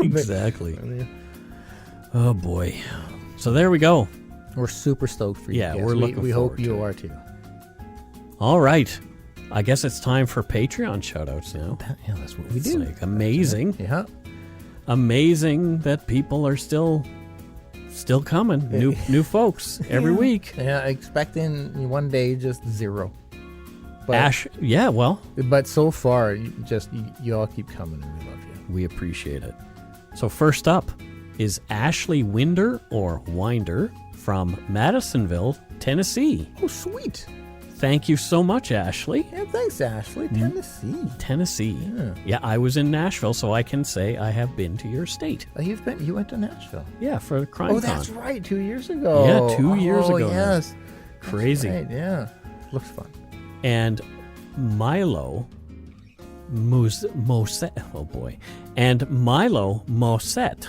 Exactly. Oh boy. So there we go. We're super stoked for you. Yeah, guys. we're looking We forward hope you to are it. too. All right. I guess it's time for Patreon shoutouts now. Yeah, that's what we It's do. like amazing. Yeah. Amazing that people are still coming. New folks every week. Yeah, expecting one day just zero. But, Ash, yeah, well, But so far, you all keep coming and we love you. we appreciate it. So first up is Ashley Winder or Winder from Madisonville, Tennessee. Oh, sweet. Thank you so much, Ashley. Yeah, thanks, Ashley. Tennessee. Yeah. Yeah, I was in Nashville, so I can say I have been to your state. Oh, you went to Nashville. Yeah, for the crime. Oh, that's right. 2 years ago. Yeah, 2 years ago. Yes. Crazy. That's right, yeah. Looks fun. And Milo Moset. Oh boy. And Milo Moset.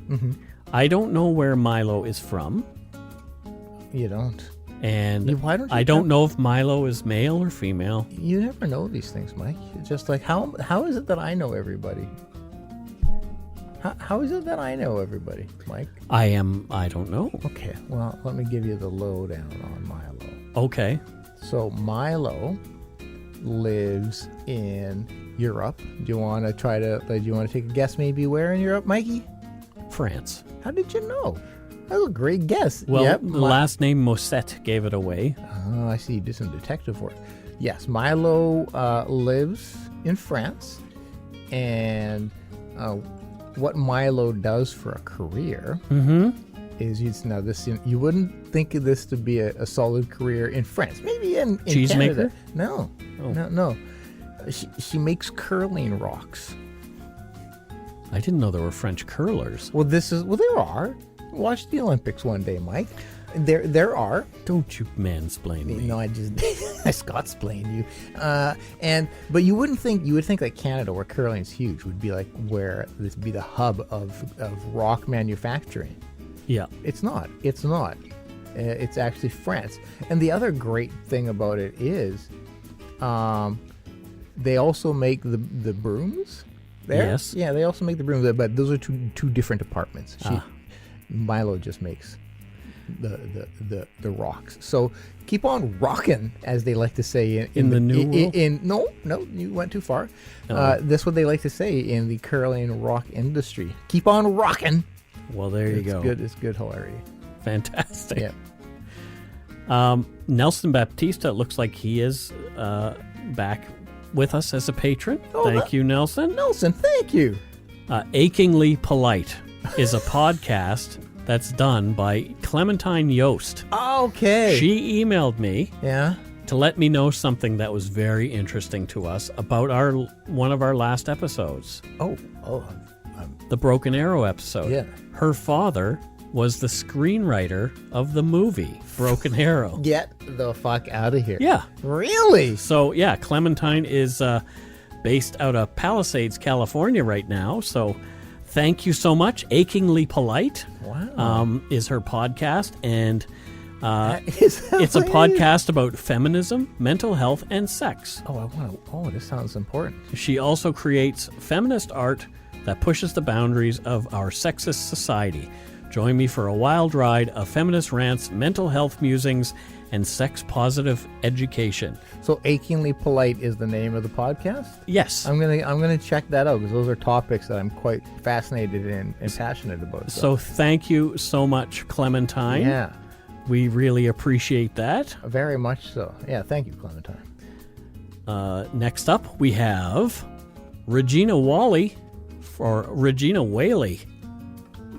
Mm-hmm. I don't know where Milo is from. You don't. And Why don't you I don't know if Milo is male or female. You never know these things, Mike. It's just like, how is it that I know everybody? How is it that I know everybody, Mike? I don't know. Okay, well, let me give you the lowdown on Milo. Okay. So Milo lives in Europe. Do you want to take a guess maybe where in Europe, Mikey? France. How did you know? That was a great guess. Well, yep, the last name Moset gave it away. Oh, I see. You did some detective work. Yes, Milo lives in France, and what Milo does for a career is you wouldn't think of this to be a solid career in France. Maybe in cheesemaker? Canada. No. She makes curling rocks. I didn't know there were French curlers. Well, there are. Watch the Olympics one day, Mike. There are. Don't you mansplain me. No, I Scotsplained you. But you would think like Canada, where curling is huge, would be like where this would be the hub of rock manufacturing. Yeah. It's not. It's actually France. And the other great thing about it is, they also make the brooms. There? Yes. Yeah, they also make the brooms, but those are two different departments. Milo just makes the rocks. So keep on rocking, as they like to say in the new world. No, you went too far. That's what they like to say in the curling rock industry. Keep on rocking. Well, there you go. It's good hilarity. Fantastic. Yeah. Nelson Baptista, it looks like he is back with us as a patron. Thank you, Nelson. Nelson, thank you. Achingly Polite is a podcast that's done by Clementine Yost. Okay. She emailed me to let me know something that was very interesting to us about one of our last episodes. The Broken Arrow episode. Yeah. Her father was the screenwriter of the movie Broken Arrow. Get the fuck out of here. Yeah. Really? So, yeah, Clementine is based out of Palisades, California right now. So thank you so much. Achingly Polite is her podcast. And it's a podcast about feminism, mental health, and sex. This sounds important. She also creates feminist art that pushes the boundaries of our sexist society. Join me for a wild ride of feminist rants, mental health musings, and sex-positive education. So Achingly Polite is the name of the podcast? Yes. I'm gonna check that out, because those are topics that I'm quite fascinated in and passionate about. So thank you so much, Clementine. Yeah. We really appreciate that. Very much so. Yeah, thank you, Clementine. Next up, we have Regina Whaley, or Regina Whaley.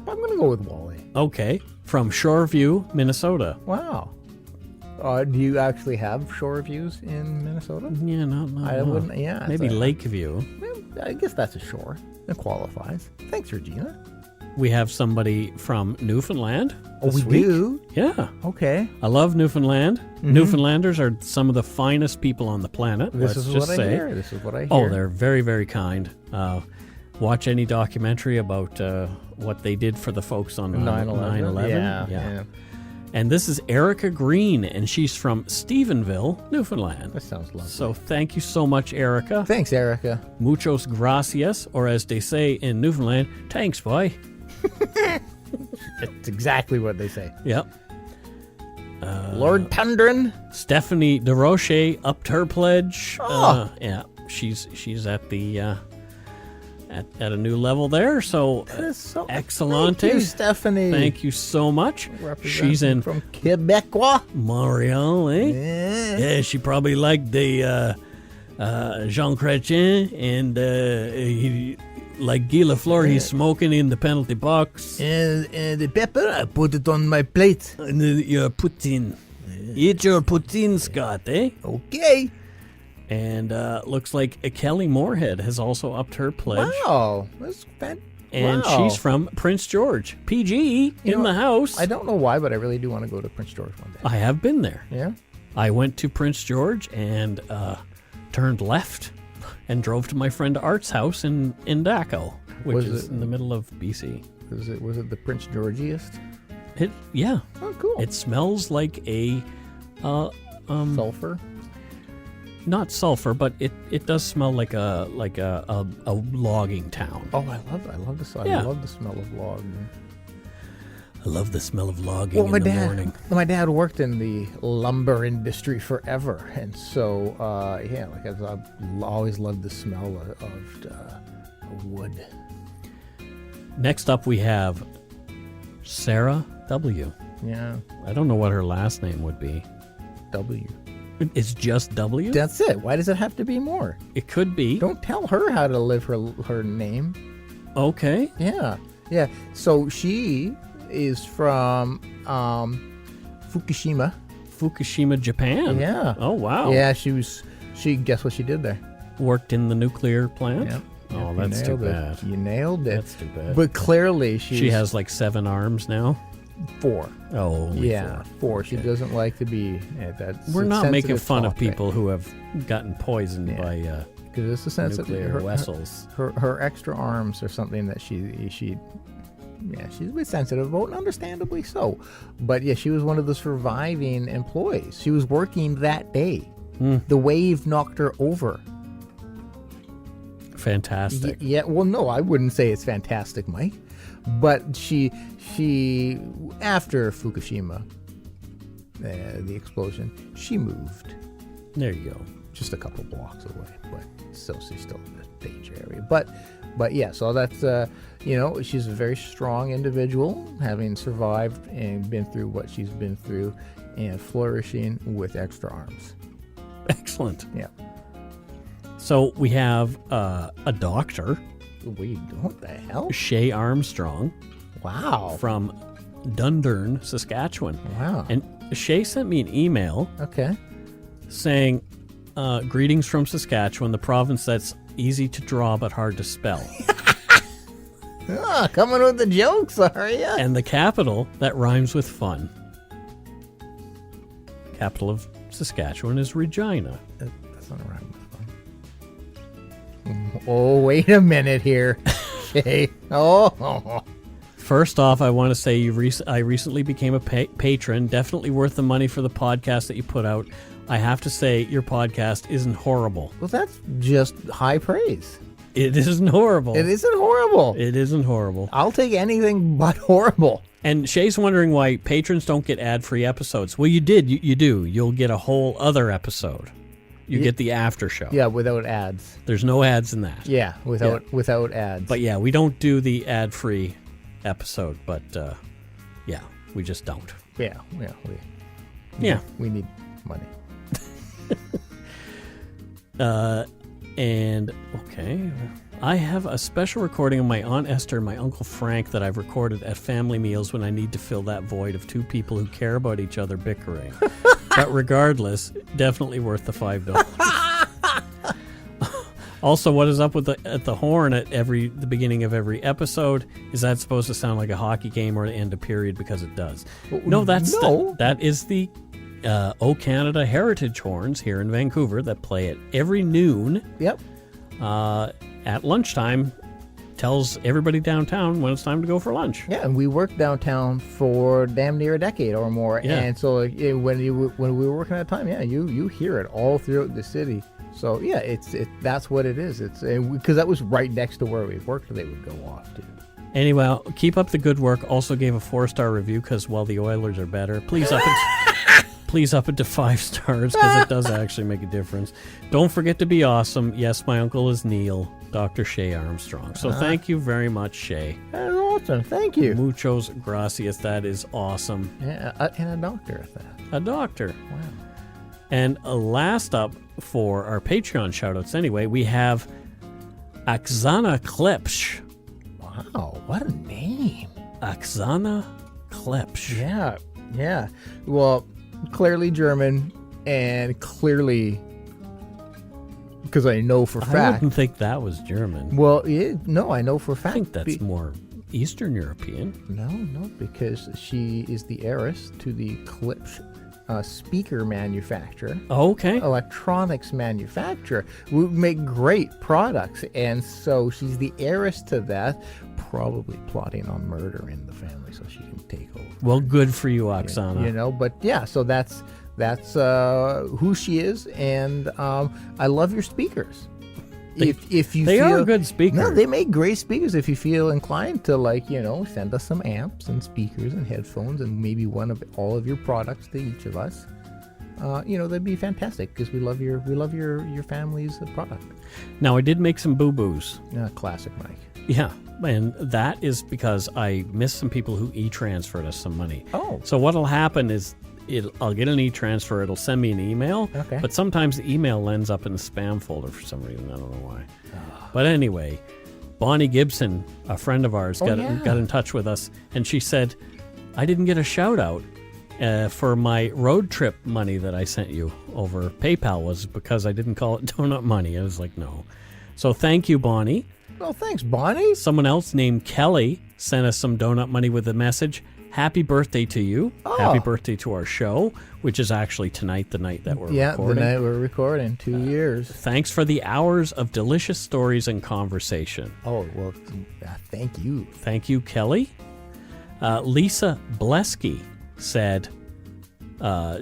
I'm going to go with Wally. Okay. From Shoreview, Minnesota. Wow. Do you actually have shore views in Minnesota? Yeah, no. I wouldn't. Yeah, Maybe Lakeview. I guess that's a shore. It qualifies. Thanks, Regina. We have somebody from Newfoundland. Oh, we week. do? Yeah. Okay. I love Newfoundland. Mm-hmm. Newfoundlanders are some of the finest people on the planet. This is what I hear. Oh, they're very, very kind. Watch any documentary about what they did for the folks on 9/11. Yeah. And this is Erica Green, and she's from Stephenville, Newfoundland. That sounds lovely. So thank you so much, Erica. Thanks, Erica. Muchos gracias, or as they say in Newfoundland, thanks, boy. That's exactly what they say. Yep. Lord Tundren. Stephanie DeRoche upped her pledge. Oh. Yeah, she's at the at a new level there. So, so excellente. Thank you, Stephanie. Thank you so much. She's in from Quebecois. Montreal, eh? Yeah, she probably liked the Jean Chrétien and he, like Guy Lafleur, he's smoking in the penalty box. And the pepper, I put it on my plate. And your poutine. Eat your poutine, Scott, eh? Okay. And looks like Kelly Moorhead has also upped her pledge. Wow. That's fantastic. And she's from Prince George. PG in the house. I don't know why, but I really do want to go to Prince George one day. I have been there. Yeah? I went to Prince George and turned left and drove to my friend Art's house in Daco, which is in the middle of BC. Was it the Prince Georgiest? Yeah. Oh, cool. It smells like a... sulfur? Not sulfur, but it does smell like a logging town. Oh, I love the smell. Yeah. I love the smell of logging. I love the smell of logging in the morning. My dad worked in the lumber industry forever, and so I've always loved the smell of wood. Next up, we have Sarah W. Yeah, I don't know what her last name would be. W. It's just W? That's it. Why does it have to be more? It could be. Don't tell her how to live her name. Okay. Yeah. So she is from Fukushima. Fukushima, Japan. Yeah. Oh, wow. Yeah, she guess what she did there? Worked in the nuclear plant? Yeah. Oh, that's too bad. You nailed it. That's too bad. But clearly she has like 7 arms now. 4. Oh, only 4. Okay. She doesn't like to be at that. We're not making fun of people who have gotten poisoned by because it's a sensitive nuclear vessels. Her extra arms are something that she's a bit sensitive about, and understandably so. But yeah, she was one of the surviving employees. She was working that day. The wave knocked her over. Fantastic. Yeah. Well, no, I wouldn't say it's fantastic, Mike. But she after Fukushima, the explosion, she moved. There you go. Just a couple blocks away, but still, she's still in the danger area. But yeah, so that's she's a very strong individual, having survived and been through what she's been through, and flourishing with extra arms. Excellent. Yeah. So we have a doctor. Wait, what the hell? Shay Armstrong. Wow. From Dundurn, Saskatchewan. Wow. And Shay sent me an email. Okay. Saying, greetings from Saskatchewan, the province that's easy to draw but hard to spell. Coming with the jokes, are you? And the capital that rhymes with fun. Capital of Saskatchewan is Regina. That's not rhyme with fun. Oh, wait a minute here, Shay. Oh. First off, I want to say I recently became a patron. Definitely worth the money for the podcast that you put out. I have to say, your podcast isn't horrible. Well, that's just high praise. It isn't horrible. It isn't horrible. It isn't horrible. I'll take anything but horrible. And Shay's wondering why patrons don't get ad-free episodes. Well, you did. You do. You'll get a whole other episode. You get the after show. Yeah, without ads. There's no ads in that. Yeah, without ads. But yeah, we don't do the ad-free episode. But we just don't. Yeah. We need money. And okay, I have a special recording of my Aunt Esther and my Uncle Frank that I've recorded at family meals when I need to fill that void of two people who care about each other bickering. But regardless, definitely worth the $5. Also, what is up with the horn at the beginning of every episode? Is that supposed to sound like a hockey game or to end a period? Because it does. No, that is the O Canada Heritage horns here in Vancouver that play at every noon. Yep. At lunchtime, tells everybody downtown when it's time to go for lunch. Yeah, and we worked downtown for damn near a decade or more. Yeah. And so when we were working at the time, you hear it all throughout the city. So yeah, that's what it is. It's because that was right next to where we worked. They would go off to. Anyway, keep up the good work. Also gave a 4-star review because while the Oilers are better, please up it. Please up it to 5 stars because it does actually make a difference. Don't forget to be awesome. Yes, my uncle is Neil, Dr. Shay Armstrong. So thank you very much, Shay. That's awesome. Thank you. Muchos gracias. That is awesome. Yeah, and a doctor at that. A doctor. Wow. And last up for our Patreon shoutouts anyway, we have Oksana Klepsch. Wow, what a name. Oksana Klepsch. Yeah. Well, clearly German, and clearly, because I know for fact. I wouldn't think that was German. Well, no, I know for a fact. I think that's more Eastern European. No, because she is the heiress to the Klipsch speaker manufacturer. Okay. Electronics manufacturer. We make great products, and so she's the heiress to that, probably plotting on murder in the family so she can take over. Well, good for you, Oksana. But yeah, so that's who she is, and I love your speakers. If you feel, are good speakers. No, they make great speakers. If you feel inclined to send us some amps and speakers and headphones and maybe one of all of your products to each of us, that'd be fantastic because we love your family's product. Now, I did make some boo-boos. Classic Mike. Yeah, and that is because I missed some people who e-transferred us some money. Oh. So what'll happen is I'll get an e-transfer. It'll send me an email. Okay. But sometimes the email ends up in the spam folder for some reason. I don't know why. But anyway, Bonnie Gibson, a friend of ours, got in touch with us, and she said, I didn't get a shout-out for my road trip money that I sent you over PayPal was because I didn't call it donut money. I was like, no. So thank you, Bonnie. Well, thanks, Bonnie. Someone else named Kelly sent us some donut money with a message. Happy birthday to you. Oh. Happy birthday to our show, which is actually tonight, the night that we're recording. Yeah, the night we're recording, 2 years. Thanks for the hours of delicious stories and conversation. Oh, well, thank you. Thank you, Kelly. Lisa Blesky said,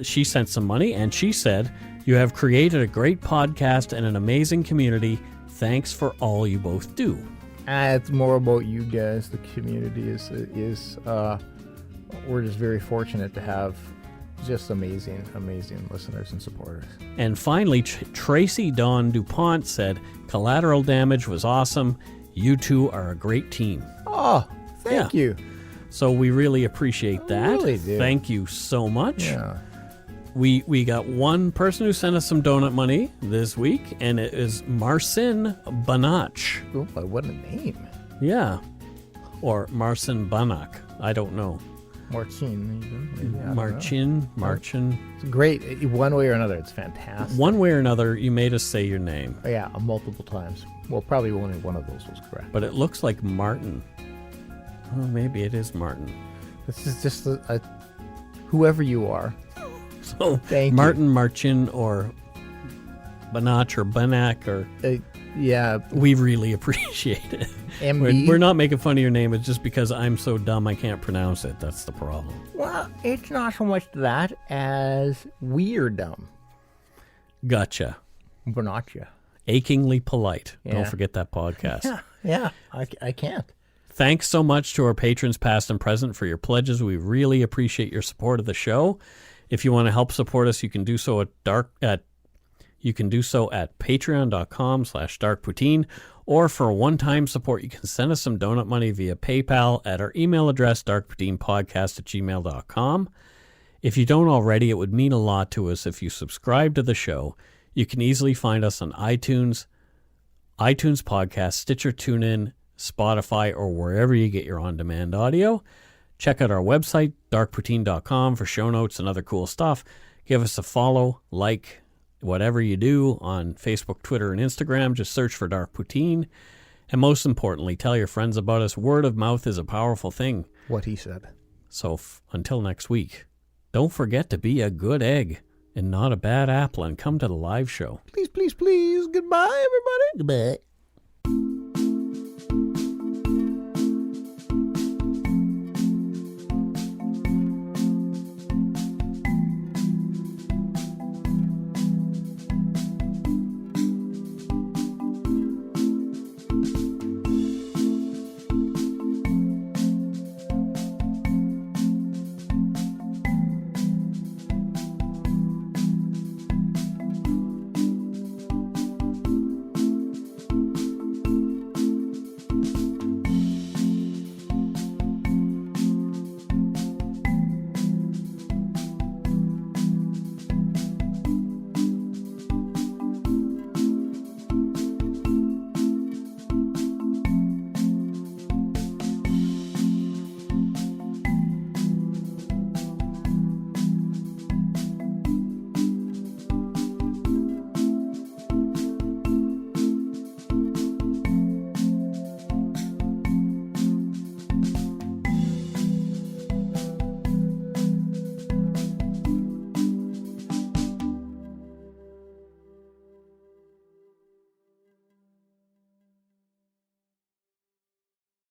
she sent some money, and she said, you have created a great podcast and an amazing community. Thanks for all you both do. It's more about you guys. The community is we're just very fortunate to have just amazing listeners and supporters. And finally, Tracy Dawn DuPont said, collateral damage was awesome. You two are a great team. Oh, thank you. So we really appreciate that. I really do. Thank you so much. Yeah. We got one person who sent us some donut money this week, and it is Marcin Banach. Oh, what a name. Yeah. Or Marcin Banach. I don't know. Marcin. It's great. One way or another, it's fantastic. One way or another, you made us say your name. Yeah, multiple times. Well, probably only one of those was correct. But it looks like Martin. Oh, maybe it is Martin. This is just whoever you are. So Thank Martin, you. Marcin, or Banach, or Banak, or yeah, we really appreciate it. MB. We're not making fun of your name. It's just because I'm so dumb I can't pronounce it. That's the problem. Well, it's not so much that as we're dumb. Gotcha. We're not you. Achingly polite. Yeah. Don't forget that podcast. Yeah. I can't. Thanks so much to our patrons past and present for your pledges. We really appreciate your support of the show. If you want to help support us, you can do so at patreon.com/darkpoutine, or for a one-time support, you can send us some donut money via PayPal at our email address, darkpoutinepodcast@gmail.com. If you don't already, it would mean a lot to us if you subscribe to the show. You can easily find us on iTunes, iTunes Podcast, Stitcher, TuneIn, Spotify, or wherever you get your on-demand audio. Check out our website, darkpoutine.com, for show notes and other cool stuff. Give us a follow, like, whatever you do on Facebook, Twitter, and Instagram. Just search for Dark Poutine. And most importantly, tell your friends about us. Word of mouth is a powerful thing. What he said. So until next week, don't forget to be a good egg and not a bad apple, and come to the live show. Please, please, please. Goodbye, everybody. Goodbye.